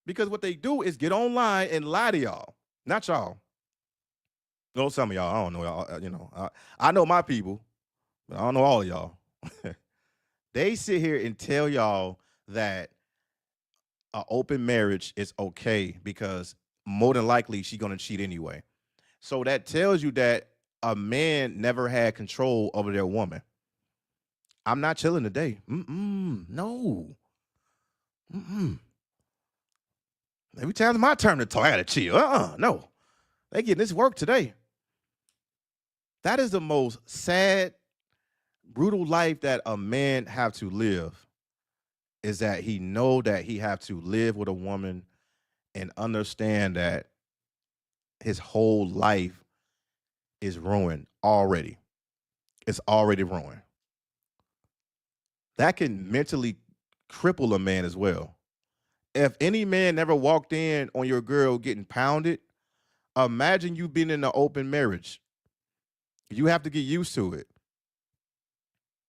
Because what they do is get online and lie to y'all. Not y'all. No, some of y'all. I don't know y'all. I know my people, but I don't know all of y'all. They sit here and tell y'all that an open marriage is okay because more than likely she's gonna cheat anyway. So that tells you that a man never had control over their woman. I'm not chilling today. No. Every time it's my turn to talk, I gotta chill. No. They getting this work today. That is the most sad, brutal life that a man have to live. Is that he know that he have to live with a woman and understand that his whole life is ruined already. It's already ruined. That can mentally cripple a man as well. If any man never walked in on your girl getting pounded, imagine you being in an open marriage. You have to get used to it.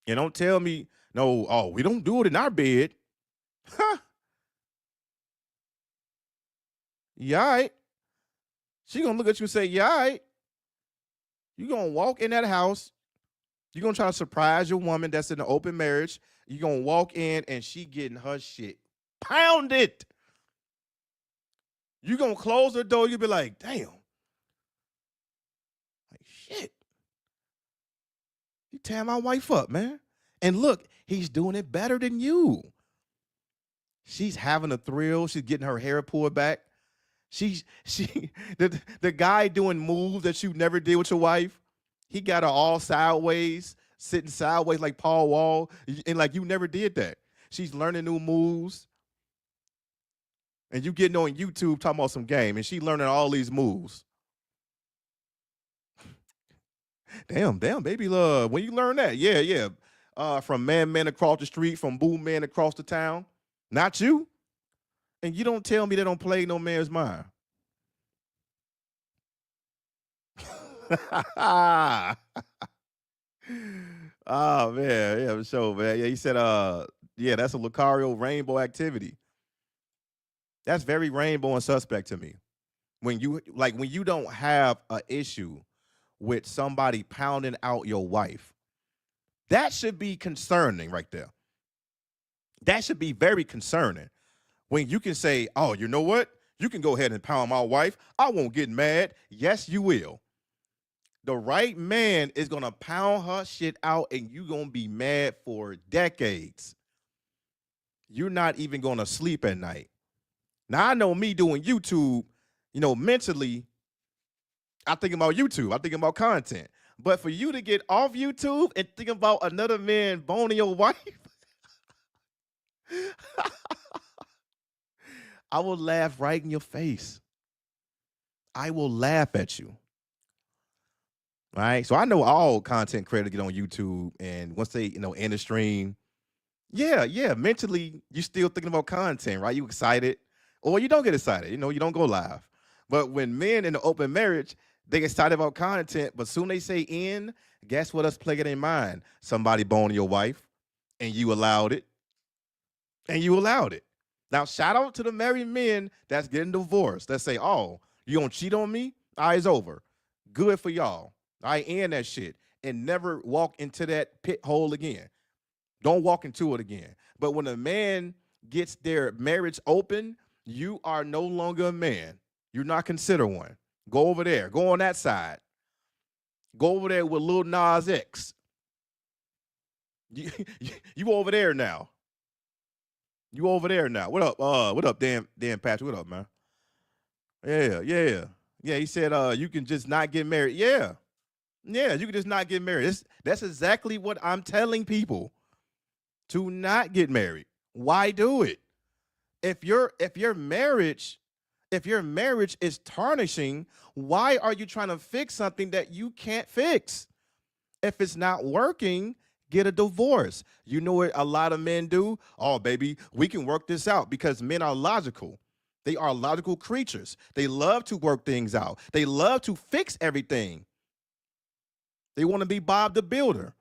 And don't tell me, no, oh, we don't do it in our bed. Huh. Yeah, all right. She gonna look at you and say, yeah, all right. You gonna walk in that house. You gonna try to surprise your woman that's in an open marriage. You gonna walk in and she getting her shit pounded. You gonna close the door. You be like, damn. Like shit. You tear my wife up, man. And look, he's doing it better than you. She's having a thrill. She's getting her hair pulled back. The guy doing moves that you never did with your wife. He got her all sideways, sitting sideways like Paul Wall, and like you never did that. She's learning new moves, and you getting on YouTube talking about some game, and she learning all these moves. Damn, baby love. When you learn that, yeah. From man across the street, from boom man across the town. Not you. And you don't tell me they don't play no man's mind. Oh man, yeah, for sure, man. Yeah, he said, yeah, that's a Lucario rainbow activity. That's very rainbow and suspect to me. When you don't have an issue with somebody pounding out your wife, that should be concerning right there. That should be very concerning. When you can say, oh, you know what? You can go ahead and pound my wife. I won't get mad. Yes, you will. The right man is going to pound her shit out and you're going to be mad for decades. You're not even going to sleep at night. Now I know me doing YouTube, mentally, I think about YouTube. I think about content. But for you to get off YouTube and think about another man boning your wife, I will laugh right in your face. I will laugh at you. Right. So I know all content creators get on YouTube, and once they, end the stream, yeah, mentally you still thinking about content, right? You excited, or you don't get excited, you don't go live. But when men in the open marriage, they get excited about content, but soon they say end, guess what? Us playing in mind? Somebody boning your wife, and you allowed it, Now, shout out to the married men that's getting divorced. That say, "Oh, you gonna cheat on me? Eyes over. Good for y'all. I end that shit and never walk into that pit hole again. Don't walk into it again." But when a man gets their marriage open, you are no longer a man. You're not considered one. Go over there. Go on that side. Go over there with Lil Nas X. You over there now. You over there now. What up? What up, Dan Patrick? What up, man? Yeah. He said, you can just not get married. Yeah, you can just not get married. That's exactly what I'm telling people. To not get married. Why do it? If your marriage is tarnishing, why are you trying to fix something that you can't fix? If it's not working, get a divorce. You know what a lot of men do? "Oh, baby, we can work this out," because men are logical. They are logical creatures. They love to work things out. They love to fix everything. They want to be Bob the Builder.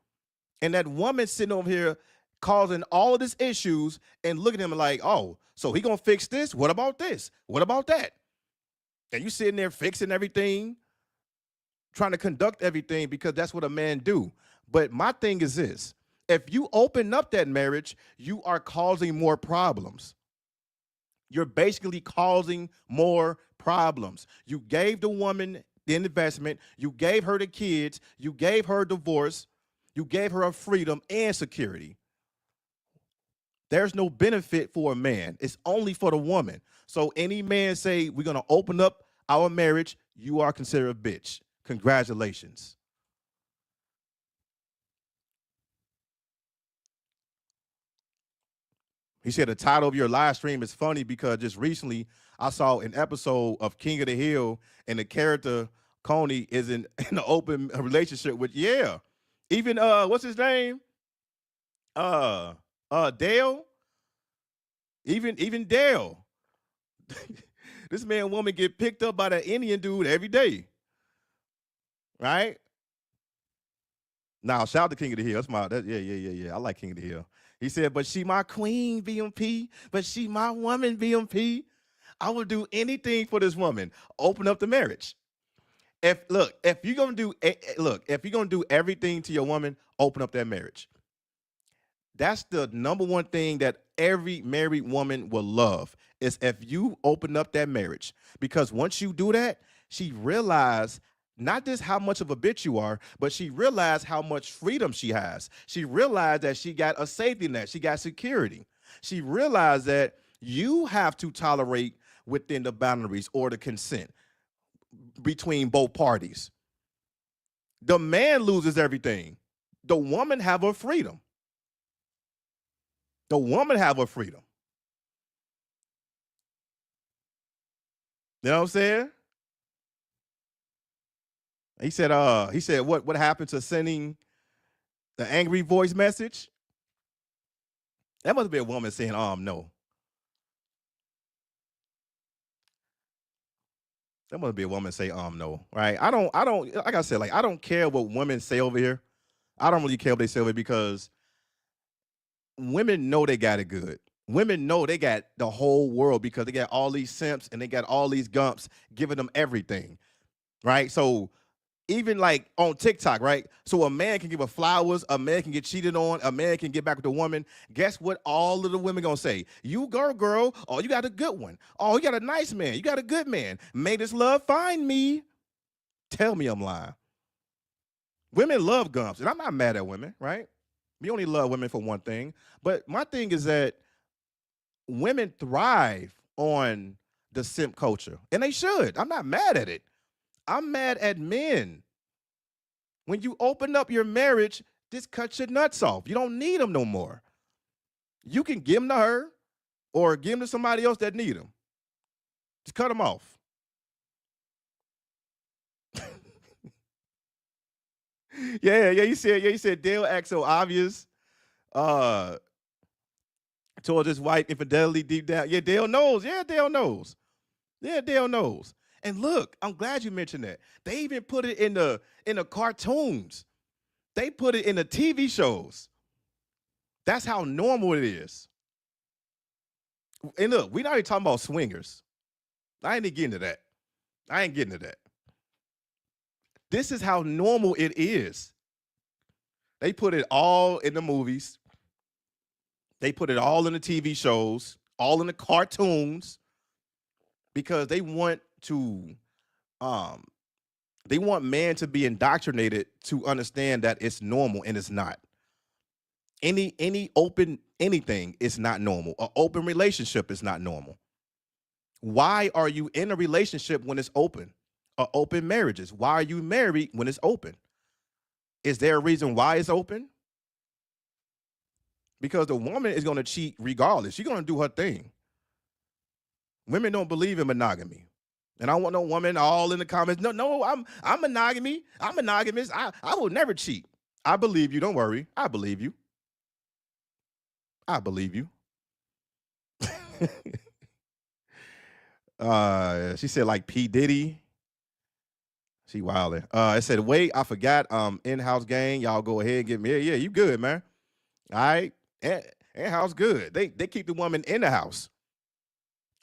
And that woman sitting over here causing all of these issues and looking at him like, "Oh, so he gonna fix this? What about this? What about that?" And you sitting there fixing everything, trying to conduct everything because that's what a man do. But my thing is this: if you open up that marriage, you are causing more problems. You're basically causing more problems. You gave the woman the investment, you gave her the kids, you gave her a divorce, you gave her a freedom and security. There's no benefit for a man. It's only for the woman. So any man say, "We're going to open up our marriage," you are considered a bitch. Congratulations. He said the title of your live stream is funny because just recently I saw an episode of King of the Hill, and the character Coney is in an open relationship with, even what's his name? Dale. Even Dale. This man and woman get picked up by that Indian dude every day. Right? Now, shout out to King of the Hill. Yeah. I like King of the Hill. He said, "But she my queen, BMP. But she my woman, BMP. I would do anything for this woman. Open up the marriage." If you're gonna do everything to your woman, open up that marriage. That's the number one thing that every married woman will love, is if you open up that marriage. Because once you do that, she realized not just how much of a bitch you are, but she realized how much freedom she has. She realized that she got a safety net. She got security. She realized that you have to tolerate within the boundaries or the consent between both parties. The man loses everything. The woman have her freedom. The woman have her freedom. You know what I'm saying? He said, what happened to sending the angry voice message? That must be a woman saying, no. That must be a woman say, no. Right? I don't, like I said, like, I don't care what women say over here. I don't really care what they say over here, because women know they got it good. Women know they got the whole world because they got all these simps and they got all these gumps giving them everything. Right? So even like on TikTok, right? So a man can give her flowers, a man can get cheated on, a man can get back with a woman. Guess what all of the women gonna say? "You girl, oh, you got a good one. Oh, you got a nice man. You got a good man. May this love find me." Tell me I'm lying. Women love gumps, and I'm not mad at women, right? We only love women for one thing. But my thing is that women thrive on the simp culture. And they should. I'm not mad at it. I'm mad at men. When you open up your marriage, just cut your nuts off. You don't need them no more. You can give them to her or give them to somebody else that need them. Just cut them off. Yeah, you said Dale acts so obvious uh towards his wife infidelity deep down. Yeah, Dale knows. Yeah, Dale knows. Yeah, Dale knows. And look, I'm glad you mentioned that. They even put it in the cartoons. They put it in the TV shows. That's how normal it is. And look, we're not even talking about swingers. I ain't even getting to that. I ain't getting to that. This is how normal it is. They put it all in the movies. They put it all in the TV shows, all in the cartoons, because um they want man to be indoctrinated to understand that it's normal and it's not. Any open anything is not normal. An open relationship is not normal. Why are you in a relationship when it's open? Open marriages. Why are you married when it's open? Is there a reason why it's open? Because the woman is going to cheat regardless. She's going to do her thing. Women don't believe in monogamy. And I want no woman all in the comments. No, I'm monogamy. I'm monogamous. I will never cheat. I believe you. Don't worry. I believe you. I believe you. She said like P. Diddy. She wildin'. It said, wait, I forgot. In-house gang. Y'all go ahead and get me. Yeah, you good, man. All right. In-house good. They keep the woman in the house.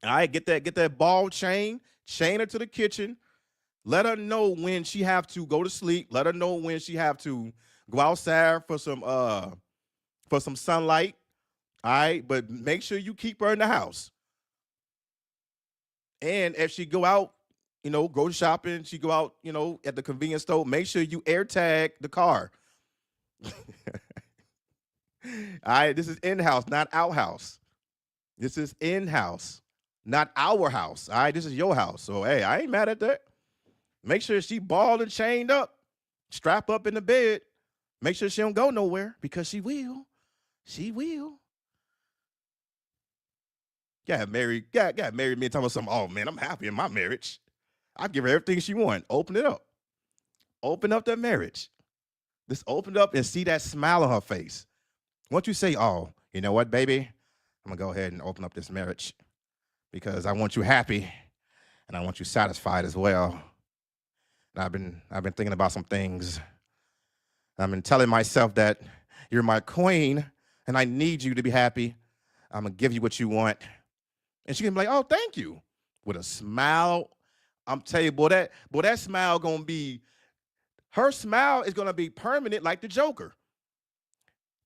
All right, get that ball chain her to the kitchen. Let her know when she have to go to sleep. Let her know when she have to go outside for some sunlight. All right, but make sure you keep her in the house. And if she go out, go shopping, she go out, at the convenience store, make sure you air tag the car. All right, this is in-house, not outhouse. This is in-house, not our house. All right, this is your house. So, hey, I ain't mad at that. Make sure she balled and chained up, strap up in the bed. Make sure she don't go nowhere because she will. She will. Got married me and talking about something. Oh man, I'm happy in my marriage. I give her everything she want. Open it up. Open up that marriage. Just open it up and see that smile on her face. Once you say, oh, you know what, baby? I'm gonna go ahead and open up this marriage because I want you happy and I want you satisfied as well. And I've been thinking about some things. I've been telling myself that you're my queen and I need you to be happy. I'm gonna give you what you want. And she can be like, oh, thank you. With a smile. I'm telling you, boy, that smile gonna be, her smile is gonna be permanent like the Joker.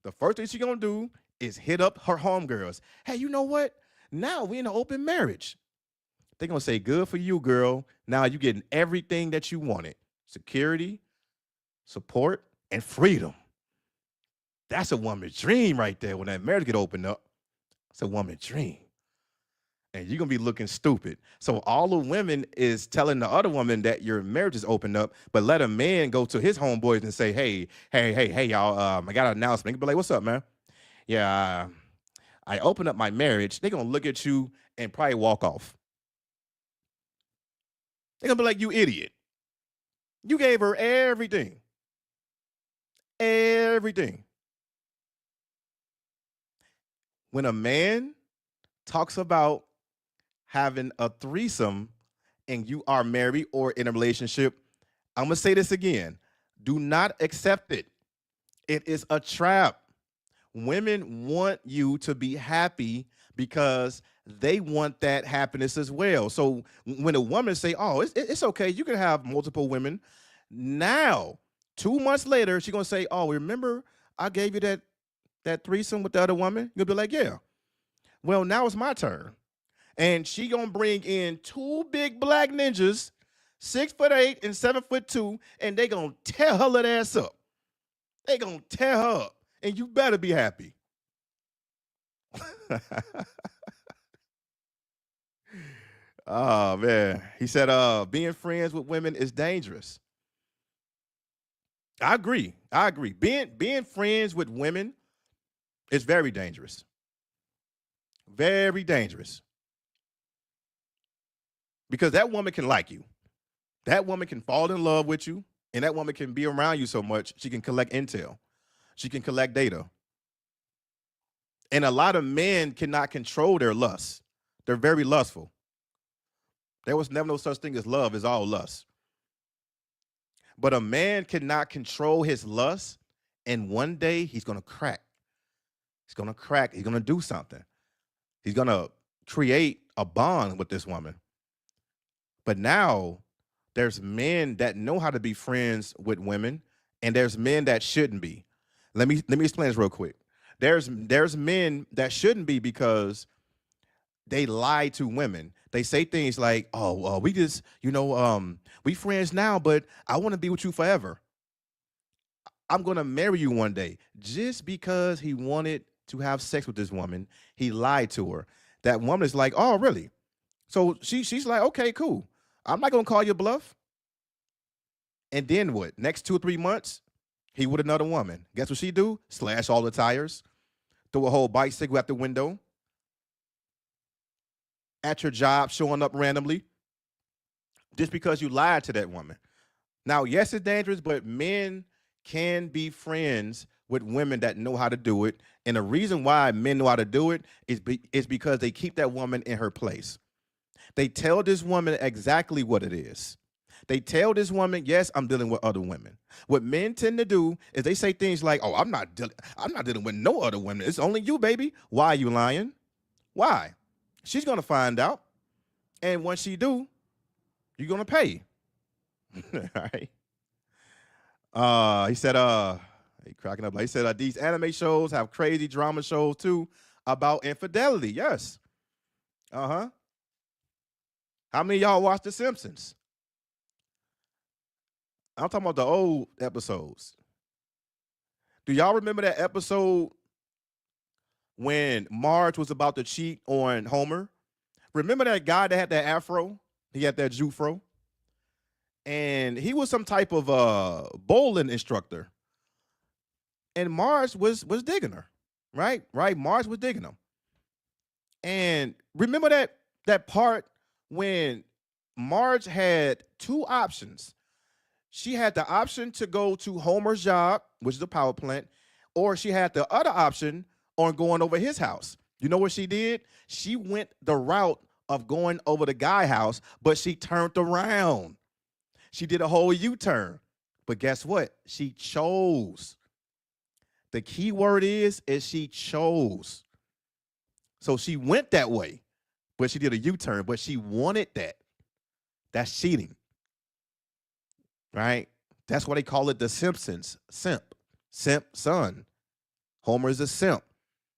The first thing she's gonna do is hit up her homegirls. Hey, you know what? Now we in an open marriage. They're gonna say, good for you, girl. Now you getting everything that you wanted. Security, support, and freedom. That's a woman's dream right there when that marriage get opened up. It's a woman's dream. And you're gonna be looking stupid. So all the women is telling the other woman that your marriage is opened up, but let a man go to his homeboys and say, hey, y'all, I got an announcement. Be like, what's up, man? Yeah, I opened up my marriage. They're gonna look at you and probably walk off. They're gonna be like, you idiot. You gave her everything. Everything. When a man talks about having a threesome and you are married or in a relationship, I'm gonna say this again. Do not accept it. It is a trap. Women want you to be happy because they want that happiness as well. So when a woman say, oh, it's okay, you can have multiple women. Now, 2 months later, she's gonna say, oh, remember I gave you that threesome with the other woman? You'll be like, yeah. Well, now it's my turn. And she gonna bring in 2 big black ninjas, 6'8" and 7'2", and they gonna tear her little ass up. They gonna tear her up, and you better be happy. Oh man. He said being friends with women is dangerous. I agree. I agree. Being friends with women is very dangerous. Very dangerous. Because that woman can like you. That woman can fall in love with you, and that woman can be around you so much she can collect intel. She can collect data. And a lot of men cannot control their lust. They're very lustful. There was never no such thing as love, it's all lust. But a man cannot control his lust, and one day he's gonna crack. He's gonna crack. He's gonna do something. He's gonna create a bond with this woman. But now there's men that know how to be friends with women, and there's men that shouldn't be. Let me explain this real quick. There's men that shouldn't be because they lie to women. They say things like, "Oh, we just, we friends now, but I want to be with you forever. I'm gonna marry you one day." Just because he wanted to have sex with this woman, he lied to her. That woman is like, "Oh, really?" So she's like, "Okay, cool. I'm not gonna call your bluff." And then what? Next 2 or 3 months, he with another woman. Guess what she do? Slash all the tires, throw a whole bicycle out the window, at your job, showing up randomly, just because you lied to that woman. Now, yes, it's dangerous, but men can be friends with women that know how to do it. And the reason why men know how to do it is because they keep that woman in her place. They tell this woman exactly what it is. They tell this woman, yes, I'm dealing with other women. What men tend to do is they say things like, "Oh, I'm not dealing with no other women. It's only you, baby." Why are you lying? Why? She's gonna find out. And once she do, you're gonna pay. All right. He said, he cracking up. He said, these anime shows have crazy drama shows too about infidelity. Yes. Uh-huh. How many of y'all watch The Simpsons? I'm talking about the old episodes. Do y'all remember that episode when Marge was about to cheat on Homer? Remember that guy that had that afro? He had that Jufro. And he was some type of bowling instructor. And Marge was digging her. Right? Right? Marge was digging him. And remember that part when Marge had two options. She had the option to go to Homer's job, which is a power plant, or she had the other option on going over his house. You know what she did? She went the route of going over the guy house, but she turned around. She did a whole U-turn. But guess what? She chose. The key word is she chose. So she went that way, but she did a U-turn, but she wanted that. That's cheating. Right? That's why they call it The Simpsons. Simp. Simp son. Homer is a simp.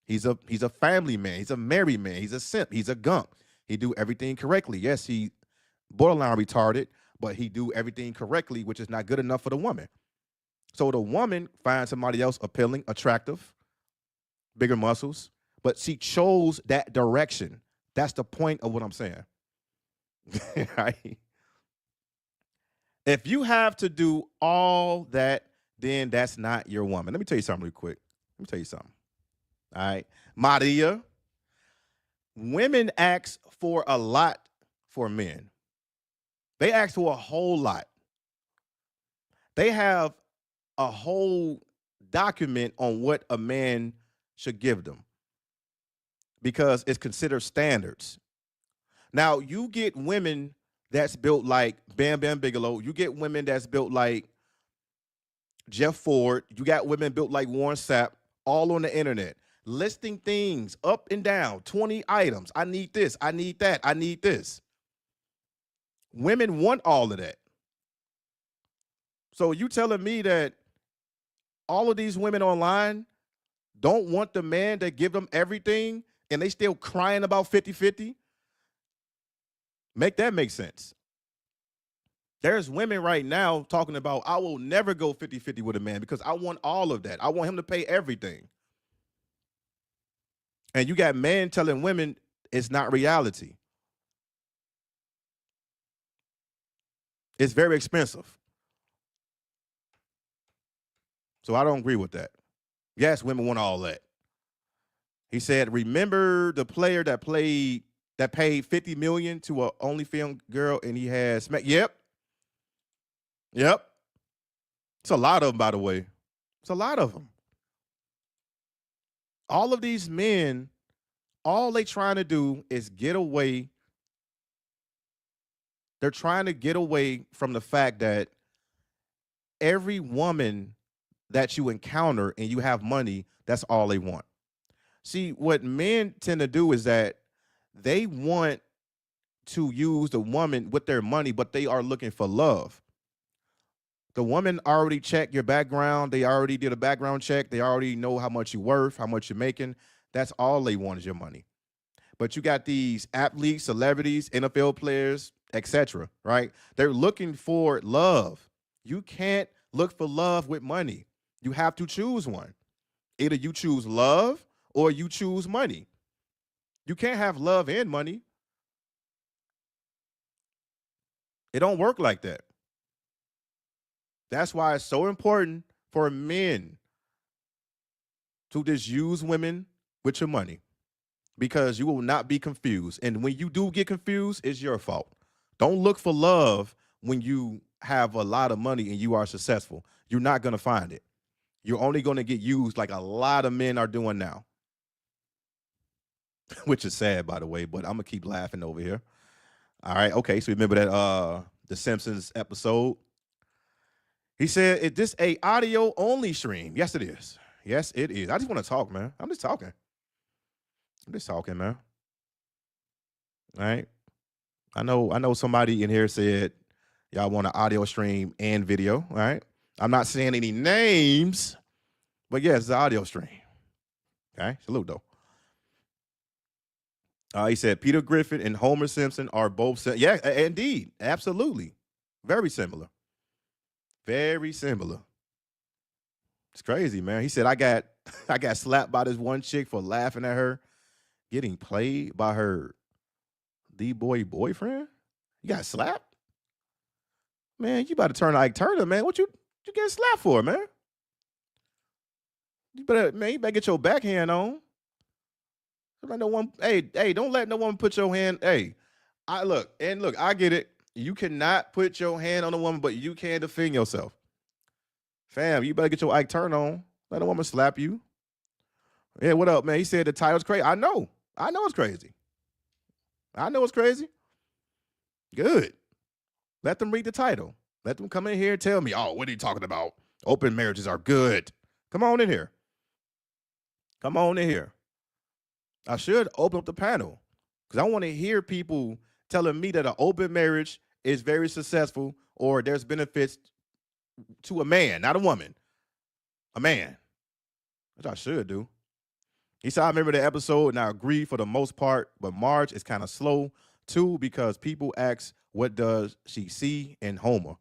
He's a family man. He's a married man. He's a simp. He's a gump. He do everything correctly. Yes, he borderline retarded, but he do everything correctly, which is not good enough for the woman. So the woman finds somebody else appealing, attractive, bigger muscles, but she chose that direction. That's the point of what I'm saying. Right? If you have to do all that, then that's not your woman. Let me tell you something real quick. Let me tell you something. All right. Maria, women ask for a lot for men. They ask for a whole lot. They have a whole document on what a man should give them because it's considered standards. Now, you get women that's built like Bam Bam Bigelow. You get women that's built like Jeff Ford. You got women built like Warren Sapp, all on the internet, listing things up and down, 20 items. I need this. I need that. I need this. Women want all of that. So you telling me that all of these women online don't want the man that give them everything and they still crying about 50-50? Make that make sense. There's women right now talking about, I will never go 50-50 with a man because I want all of that. I want him to pay everything. And you got men telling women it's not reality. It's very expensive. So I don't agree with that. Yes, women want all that. He said, remember the player that paid 50 million to a OnlyFans girl and he had smack. Yep. It's a lot of them, by the way. It's a lot of them. All of these men, all they trying to do is get away. They're trying to get away from the fact that every woman that you encounter and you have money, that's all they want. See, what men tend to do is that they want to use the woman with their money, but they are looking for love. The woman already checked your background. They already did a background check. They already know how much you're worth, how much you're making. That's all they want is your money. But you got these athletes, celebrities, NFL players, etc., right? They're looking for love. You can't look for love with money. You have to choose one. Either you choose love or you choose money. You can't have love and money. It don't work like that. That's why it's so important for men to just use women with your money, because you will not be confused. And when you do get confused, it's your fault. Don't look for love when you have a lot of money and you are successful. You're not going to find it. You're only going to get used like a lot of men are doing now, which is sad, by the way, but I'm going to keep laughing over here. All right. Okay. So remember that the Simpsons episode. He said, is this a audio only stream? Yes, it is. Yes, it is. I just want to talk, man. I'm just talking, man. All right. I know somebody in here said y'all want an audio stream and video. All right. I'm not saying any names, but yes, it's an audio stream. Okay. Salute though. He said Peter Griffin and Homer Simpson are both yeah, indeed. Absolutely. Very similar. Very similar. It's crazy, man. He said I got slapped by this one chick for laughing at her getting played by her D-boy boyfriend. You got slapped? Man, you about to turn Ike Turner, man. What you getting slapped for, man? You better get your backhand on. Don't let no one put your hand. Hey, I get it. You cannot put your hand on a woman, but you can defend yourself. Fam, you better get your Ike Turner on. Let a woman slap you. Yeah, what up, man? He said the title's crazy. I know it's crazy. Good. Let them read the title. Let them come in here and tell me, oh, what are you talking about? Open marriages are good. Come on in here. I should open up the panel because I want to hear people telling me that an open marriage is very successful or there's benefits to a man, not a woman. A man. Which I should do. He said, I remember the episode and I agree for the most part, but Marge is kind of slow too because people ask, what does she see in Homer?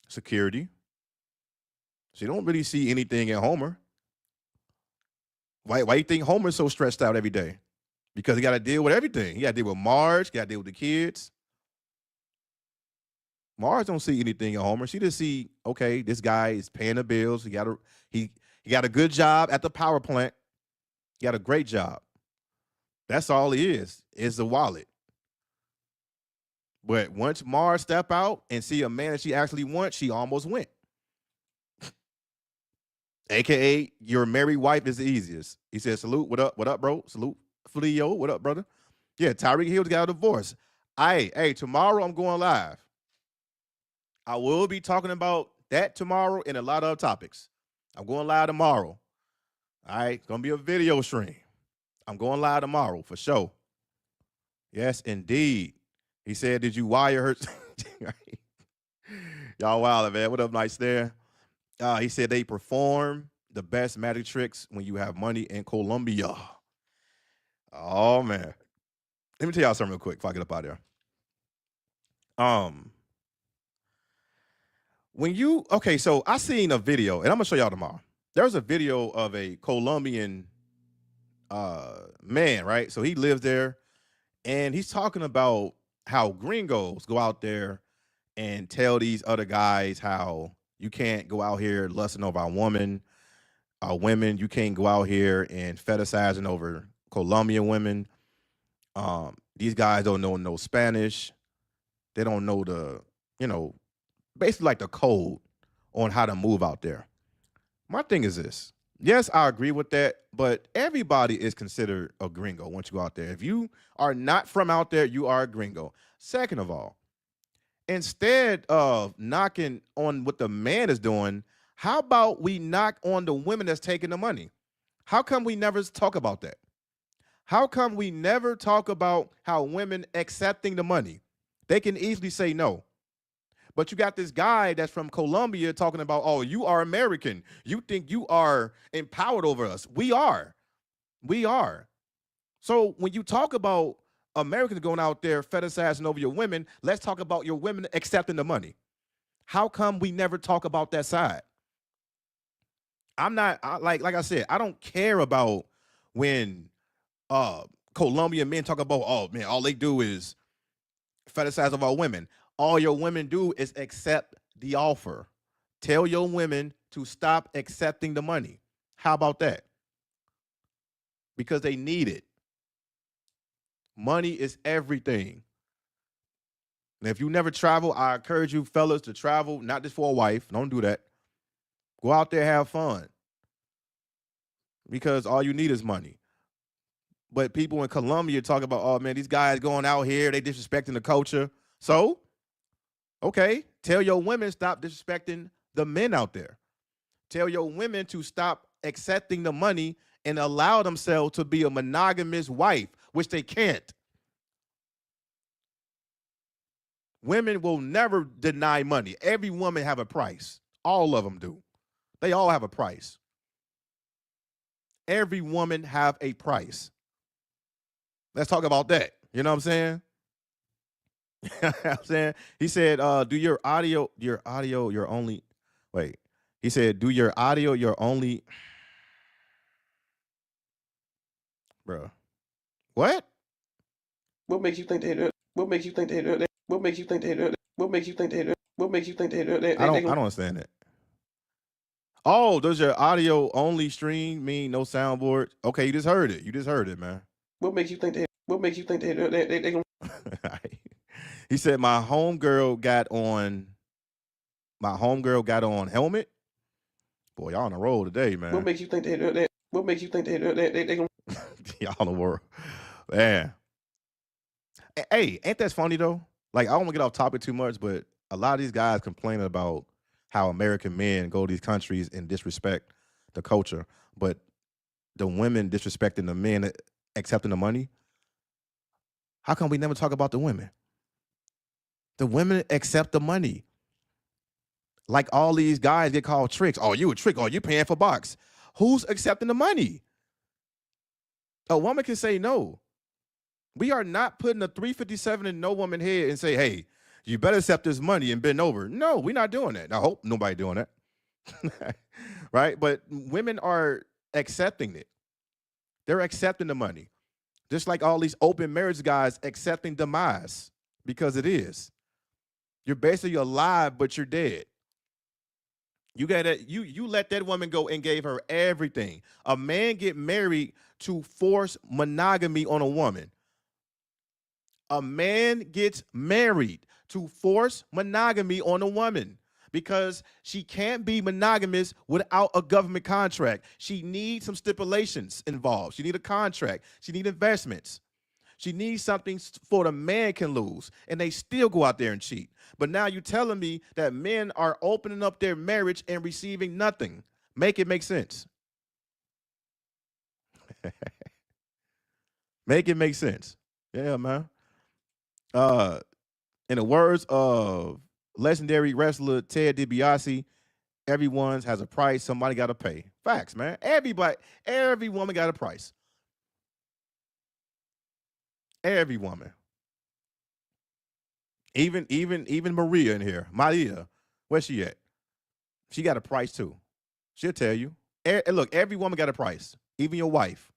Security. She don't really see anything in Homer. Why you think Homer's so stressed out every day? Because he got to deal with everything. He got to deal with Marge, got to deal with the kids. Marge don't see anything in Homer. She just see, okay, this guy is paying the bills. He got a good job at the power plant. He got a great job. That's all he is the wallet. But once Marge step out and see a man that she actually wants, she almost went. AKA, your married wife is the easiest. He said, salute, what up, bro? Salute, Fleo, what up, brother? Yeah, Tyreek Hill got a divorce. Hey, tomorrow I'm going live. I will be talking about that tomorrow and a lot of other topics. I'm going live tomorrow. All right, it's going to be a video stream. I'm going live tomorrow for sure. Yes, indeed. He said, did you wire her? Y'all wild, man. What up, Nice there? He said they perform the best magic tricks when you have money in Colombia. Oh, man. Let me tell y'all something real quick before I get up out of there. So I seen a video, and I'm going to show y'all tomorrow. There's a video of a Colombian man, right? So he lives there, and he's talking about how gringos go out there and tell these other guys how you can't go out here lusting over our women. You can't go out here and fetishizing over Colombian women. These guys don't know no Spanish. They don't know you know, basically like the code on how to move out there. My thing is this. Yes, I agree with that, but everybody is considered a gringo once you go out there. If you are not from out there, you are a gringo. Second of all, instead of knocking on what the man is doing, how about we knock on the women that's taking the money? How come we never talk about that? How come we never talk about how women accepting the money? They can easily say no. But you got this guy that's from Colombia talking about, oh, you are American. You think you are empowered over us. We are. We are. So when you talk about Americans going out there fetishizing over your women, let's talk about your women accepting the money. How come we never talk about that side? I'm not like I said, I don't care about when Colombian men talk about, oh man, all they do is fetishize of our women. All your women do is accept the offer. Tell your women to stop accepting the money. How about that? Because they need it. Money is everything. And if you never travel, I encourage you fellas to travel, not just for a wife. Don't do that. Go out there, have fun. Because all you need is money. But people in Colombia talk about, oh man, these guys going out here, they disrespecting the culture. So, okay, tell your women stop disrespecting the men out there. Tell your women to stop accepting the money and allow themselves to be a monogamous wife, which they can't. Women will never deny money. Every woman have a price. All of them do. They all have a price. Every woman have a price. Let's talk about that. You know what I'm saying? I'm saying, he said, do your audio, your only, wait. He said, do your audio your only, bro. What? What makes you think they do? What makes you think they do? What makes you think they do? What makes you think they do? What makes you think they do? I don't understand it. Oh, does your audio only stream mean no soundboard? Okay, you just heard it. You just heard it, man. What makes you think they? What makes you think they do? They gonna. He said my homegirl got on helmet. Boy, y'all on the roll today, man. What makes you think they do that? What makes you think they do that? They gonna. Y'all in the world, man. Hey, ain't that funny though? Like, I don't want to get off topic too much, but a lot of these guys complaining about how American men go to these countries and disrespect the culture, but the women disrespecting the men accepting the money. How come we never talk about the women? The women accept the money. Like all these guys get called tricks. Oh, you a trick. Oh, you paying for box. Who's accepting the money? A woman can say no. We are not putting a 357 in no woman's head and say, hey, you better accept this money and bend over. No, we're not doing that. I hope nobody doing that. Right? But women are accepting it. They're accepting the money. Just like all these open marriage guys accepting demise, because it is. You're basically alive, but you're dead. You let that woman go and gave her everything. A man get married to force monogamy on a woman. A man gets married to force monogamy on a woman because she can't be monogamous without a government contract. She needs some stipulations involved. She needs a contract. She needs investments. She needs something for the man can lose, and they still go out there and cheat. But now you're telling me that men are opening up their marriage and receiving nothing. Make it make sense. Make it make sense. Yeah, man. In the words of legendary wrestler Ted DiBiase, everyone's has a price. Somebody got to pay. Facts, man. Every woman got a price. Every woman. Even Maria in here. Maria, where's she at? She got a price too. She'll tell you. Look, every woman got a price. Even your wife.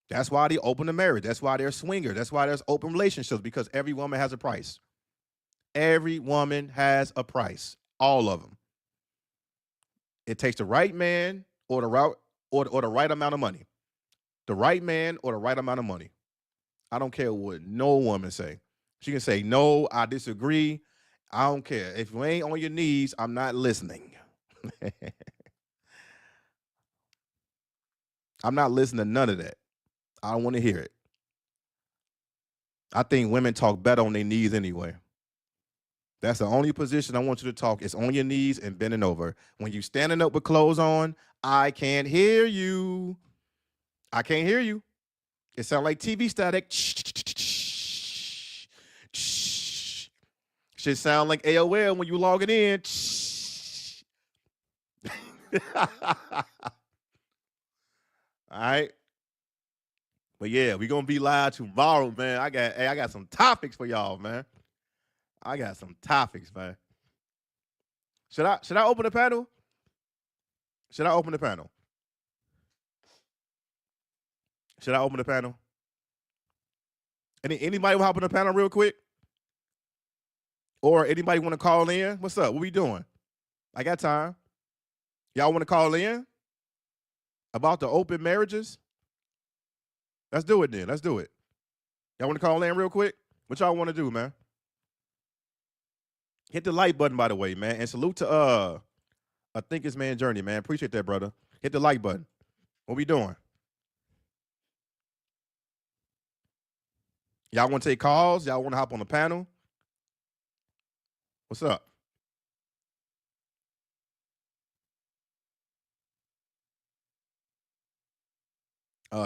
That's why they open the marriage. That's why they're swingers. That's why there's open relationships, because every woman has a price. Every woman has a price. All of them. It takes the right man or the right amount of money. The right man or the right amount of money. I don't care what no woman say. She can say, no, I disagree. I don't care. If you ain't on your knees, I'm not listening. I'm not listening to none of that. I don't want to hear it. I think women talk better on their knees anyway. That's the only position I want you to talk. It's on your knees and bending over. When you standing up with clothes on, I can't hear you. I can't hear you. It sounds like TV static. Should sound like AOL when you logging in. All right. But yeah, we're gonna be live tomorrow, man. I got some topics for y'all, man. I got some topics, man. Should I open the panel? Should I open the panel? Should I open the panel? Anybody want to hop on the panel real quick? Or anybody want to call in? What's up? What we doing? I got time. Y'all want to call in about the open marriages? Let's do it then. Let's do it. Y'all want to call in real quick? What y'all want to do, man? Hit the like button, by the way, man. And salute to I think it's Man Journey, man. Appreciate that, brother. Hit the like button. What we doing? Y'all want to take calls? Y'all want to hop on the panel? What's up?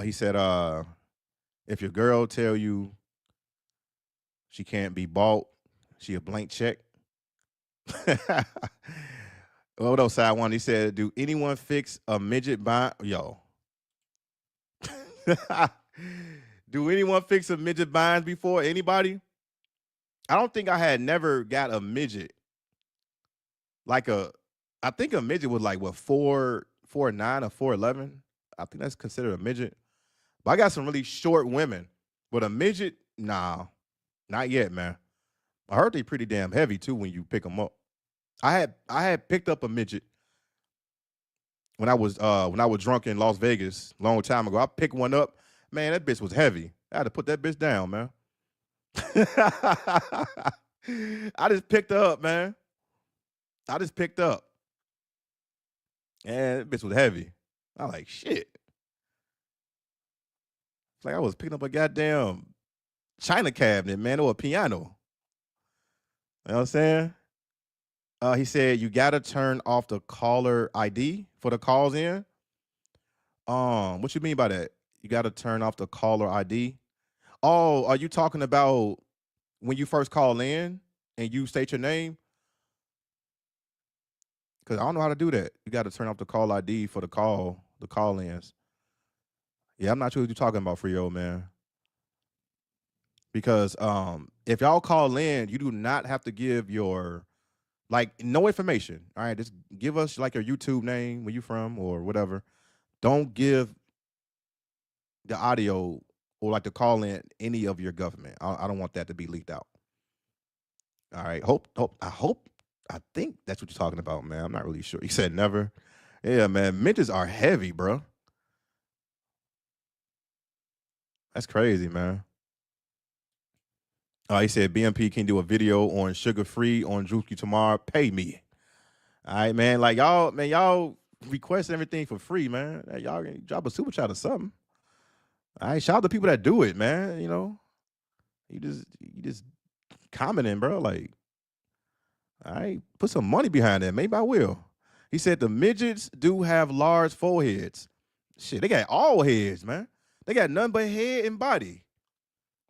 He said, if your girl tell you she can't be bought, she a blank check. What else, side one? He said, do anyone fix a midget bind? Yo. Do anyone fix a midget binds before? Anybody? I don't think I had never got a midget. I think a midget was like, what, 4'9" or 4'11"? I think that's considered a midget. But I got some really short women. But a midget, nah, not yet, man. I heard they pretty damn heavy too when you pick them up. I had picked up a midget when I was drunk in Las Vegas a long time ago. I picked one up. Man, that bitch was heavy. I had to put that bitch down, man. I just picked her up, man. I just picked up. And that bitch was heavy. I like, shit. It's like I was picking up a goddamn china cabinet, man, or a piano. You know what I'm saying? He said you gotta turn off the caller ID for the calls in. What you mean by that? You gotta turn off the caller ID. Oh, are you talking about when you first call in and you state your name? Because I don't know how to do that. You got to turn off the call ID for the call-ins. Yeah, I'm not sure what you're talking about, Frio, man. Because if y'all call in, you do not have to give your, no information. All right, just give us like your YouTube name, where you from, or whatever. Don't give the audio or like the call in any of your government. I don't want that to be leaked out. All right, I think that's what you're talking about, man. I'm not really sure. He said never. Yeah, man. Midgets are heavy, bro. That's crazy, man. He said BMP can do a video on sugar free on Drewski tomorrow. Pay me. All right, man. Like y'all request everything for free, man. Y'all can drop a super chat or something. All right, shout out to people that do it, man. You know, you just commenting, bro. Like, all right, put some money behind that. Maybe I will. He said the midgets do have large foreheads. Shit, they got all heads, man. They got nothing but head and body.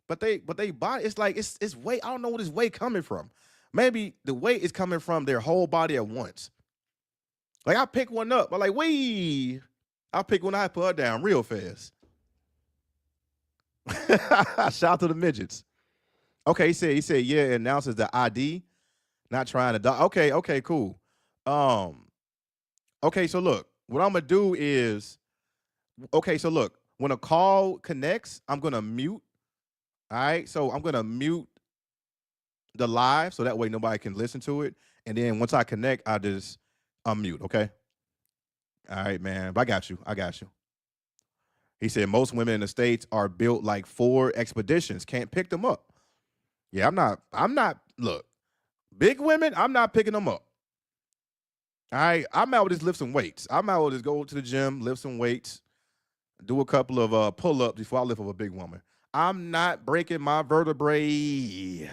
But they body, it's like it's weight. I don't know where this weight coming from. Maybe the weight is coming from their whole body at once. Like I pick one up, I'm like, wee. I'll pick one, I put her down real fast. Shout out to the midgets. Okay, he said, yeah, it announces the ID, not trying to okay, cool. Okay, so look, what I'm gonna do is, okay, so look, When a call connects, I'm gonna mute. All right. So I'm gonna mute the live so that way nobody can listen to it. And then once I connect, I just unmute. Okay. All right, man. But I got you. I got you. He said most women in the States are built like Ford Expeditions. Can't pick them up. Yeah, I'm not, look, big women, I'm not picking them up. All right. I'm out with just lift some weights. I'm out with just go to the gym, lift some weights, do a couple of pull-ups before I lift up a big woman. I'm not breaking my vertebrae.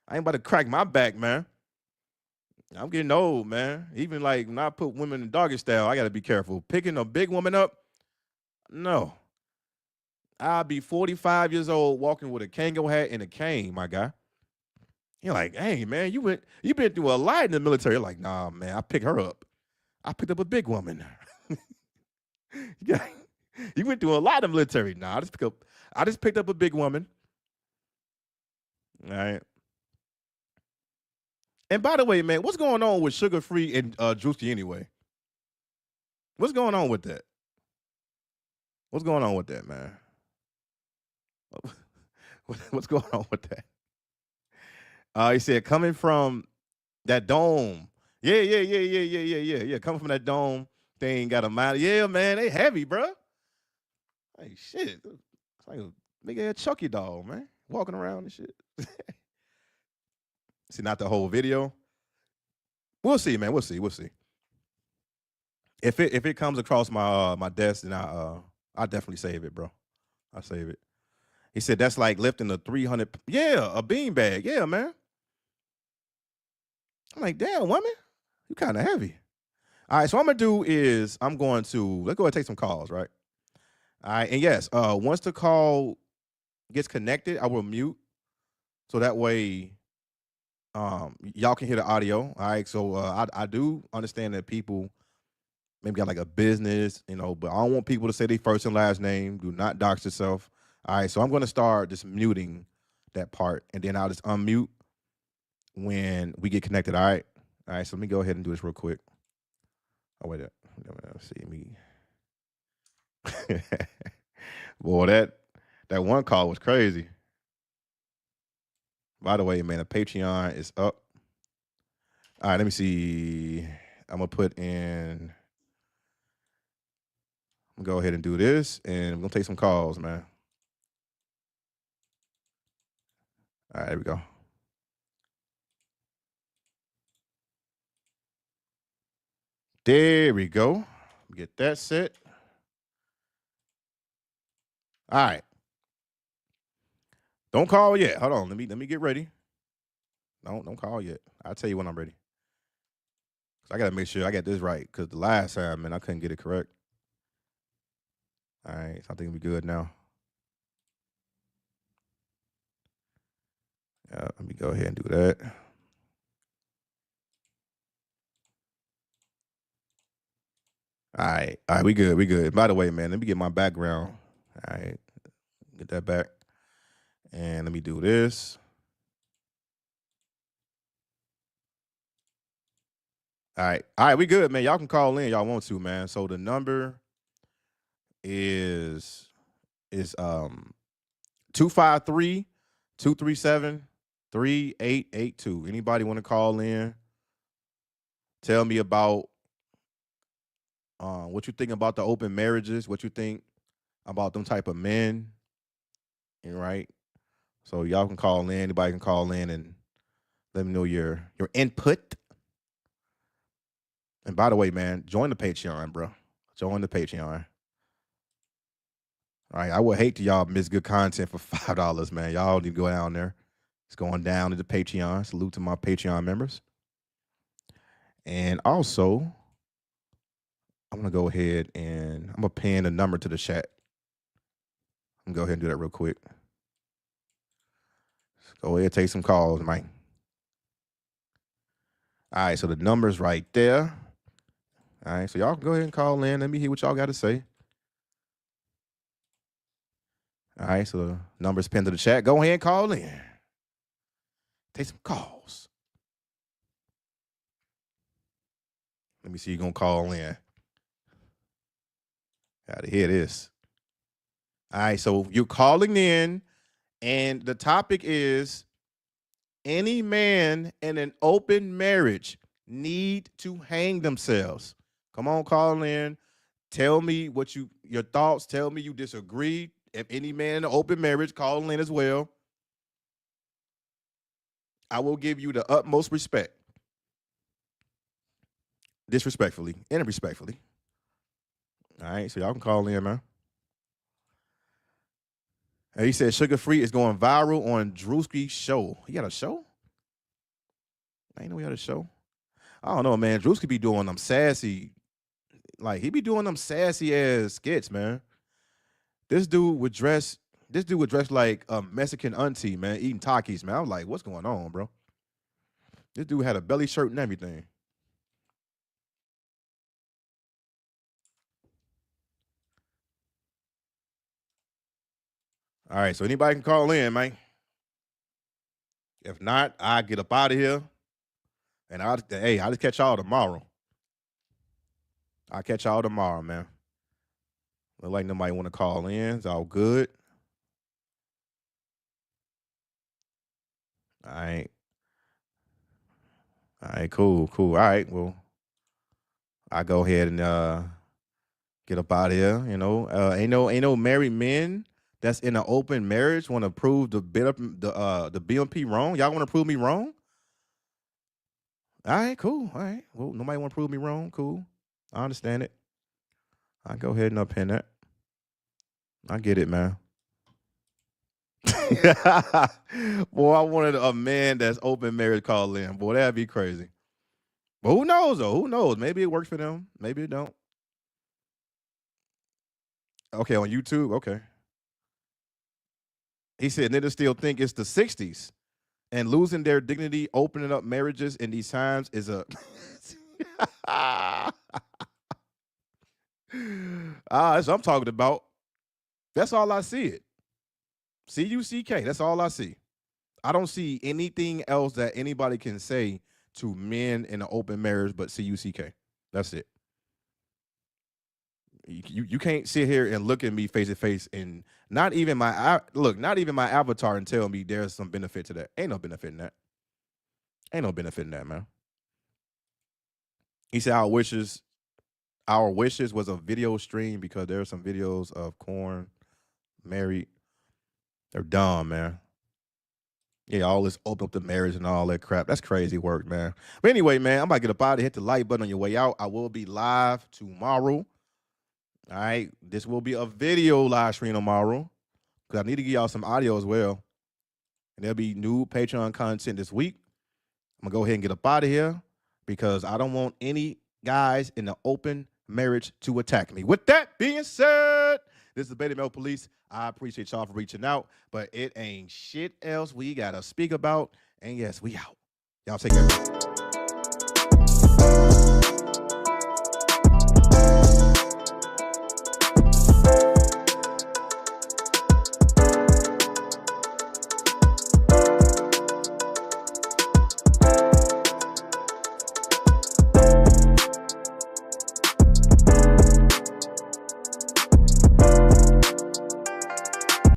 I ain't about to crack my back, man. I'm getting old, man. Even like when I put women in doggy style, I gotta be careful. Picking a big woman up, no. I'll be 45 years old walking with a Kango hat and a cane, my guy. You're like, hey man, you been through a lot in the military. You're like, nah, man, I picked her up. I picked up a big woman. Yeah, you went through a lot in the military. Nah, I just picked up a big woman. All right. And by the way, man, what's going on with Sugar Free and Juicy anyway? What's going on with that? What's going on with that, man? What's going on with that? He said coming from that dome. Yeah. Coming from that dome thing got a mind. Yeah, man, they heavy, bro. Hey, shit. It's like a big ass Chucky doll, man. Walking around and shit. See, not the whole video. We'll see, man. We'll see. We'll see. If it comes across my desk, then I definitely save it, bro. I save it. He said that's like lifting a 300. Yeah, a bean bag. Yeah, man. I'm like, damn, woman, you kind of heavy. All right, so what I'm gonna do is let's go ahead and take some calls, right? All right, and yes, once the call gets connected, I will mute so that way y'all can hear the audio. All right, so I do understand that people maybe got like a business, but I don't want people to say their first and last name. Do not dox yourself. All right, so I'm gonna start just muting that part, and then I'll just unmute when we get connected. All right. So let me go ahead and do this real quick. Oh wait, let's see me. Boy, that one call was crazy. By the way, man, the Patreon is up. All right, let me see. I'm gonna put in. I'm gonna go ahead and do this, and we're gonna take some calls, man. All right, there we go. There we go. Get that set. All right. Don't call yet. Hold on. Let me get ready. Don't call yet. I'll tell you when I'm ready. Cause I gotta make sure I got this right. Cause the last time, man, I couldn't get it correct. All right, so I think we're good now. Let me go ahead and do that. All right, we good. By the way, man, let me get my background. All right, get that back, and let me do this. All right, we good, man. Y'all can call in, y'all want to, man. So the number is 253-237-3882. Anybody want to call in? Tell me about what you think about the open marriages, what you think about them type of men, right? So y'all can call in. Anybody can call in and let me know your input. And by the way, man, join the Patreon, bro. Join the Patreon. All right, I would hate to y'all miss good content for $5, man. Y'all need to go down there. It's going down to the Patreon. Salute to my Patreon members. And also, I'm gonna go ahead and I'm gonna pin a number to the chat. I'm gonna go ahead and do that real quick. Let's go ahead and take some calls, man. All right, so the number's right there. All right, so y'all can go ahead and call in. Let me hear what y'all got to say. All right, so the number's pinned to the chat. Go ahead and call in. Take some calls. Let me see you gonna call in. Gotta hear this. All right, so you're calling in, and the topic is any man in an open marriage need to hang themselves. Come on, call in. Tell me what your thoughts. Tell me you disagree. If any man in an open marriage, call in as well. I will give you the utmost respect. Disrespectfully and respectfully. All right, so y'all can call in, man. And he said Sugar Free is going viral on Drewski's show. He got a show? I didn't know he had a show. I don't know, man. Drewski be doing them sassy, like he be doing them sassy ass skits, man. This dude would dress like a Mexican auntie, man, eating Takis, man. I was like, what's going on, bro? This dude had a belly shirt and everything. All right, so anybody can call in, man. If not, I get up out of here. And I'll just catch y'all tomorrow. I'll catch y'all tomorrow, man. Look like nobody want to call in. It's all good. All right. All right, cool. All right, well, I go ahead and get up out of here. You know, ain't no married men that's in an open marriage want to prove the BMP wrong. Y'all want to prove me wrong? All right, cool. All right. Well, nobody want to prove me wrong. Cool. I understand it. I go ahead and upend that. I get it, man. Boy, I wanted a man that's open marriage call in. Boy, that'd be crazy. But who knows though? Who knows? Maybe it works for them. Maybe it don't. Okay, on YouTube. Okay. He said niggas still think it's the 60s and losing their dignity, opening up marriages in these times is a that's what I'm talking about. That's all I see it. CUCK. That's all I see. I don't see anything else that anybody can say to men in an open marriage but CUCK. That's it. You can't sit here and look at me face to face and not even my avatar and tell me there's some benefit to that. Ain't no benefit in that. Ain't no benefit in that, man. He said our wishes was a video stream because there are some videos of Corn married. They're dumb, man. Yeah, all this open up the marriage and all that crap. That's crazy work, man. But anyway, man, I'm about to get up out of here. Hit the like button on your way out. I will be live tomorrow. All right. This will be a video live stream tomorrow because I need to give y'all some audio as well. And there'll be new Patreon content this week. I'm going to go ahead and get up out of here because I don't want any guys in the open marriage to attack me. With that being said, this is the Beta Male Police. I appreciate y'all for reaching out, but it ain't shit else we got to speak about. And yes, we out. Y'all take care.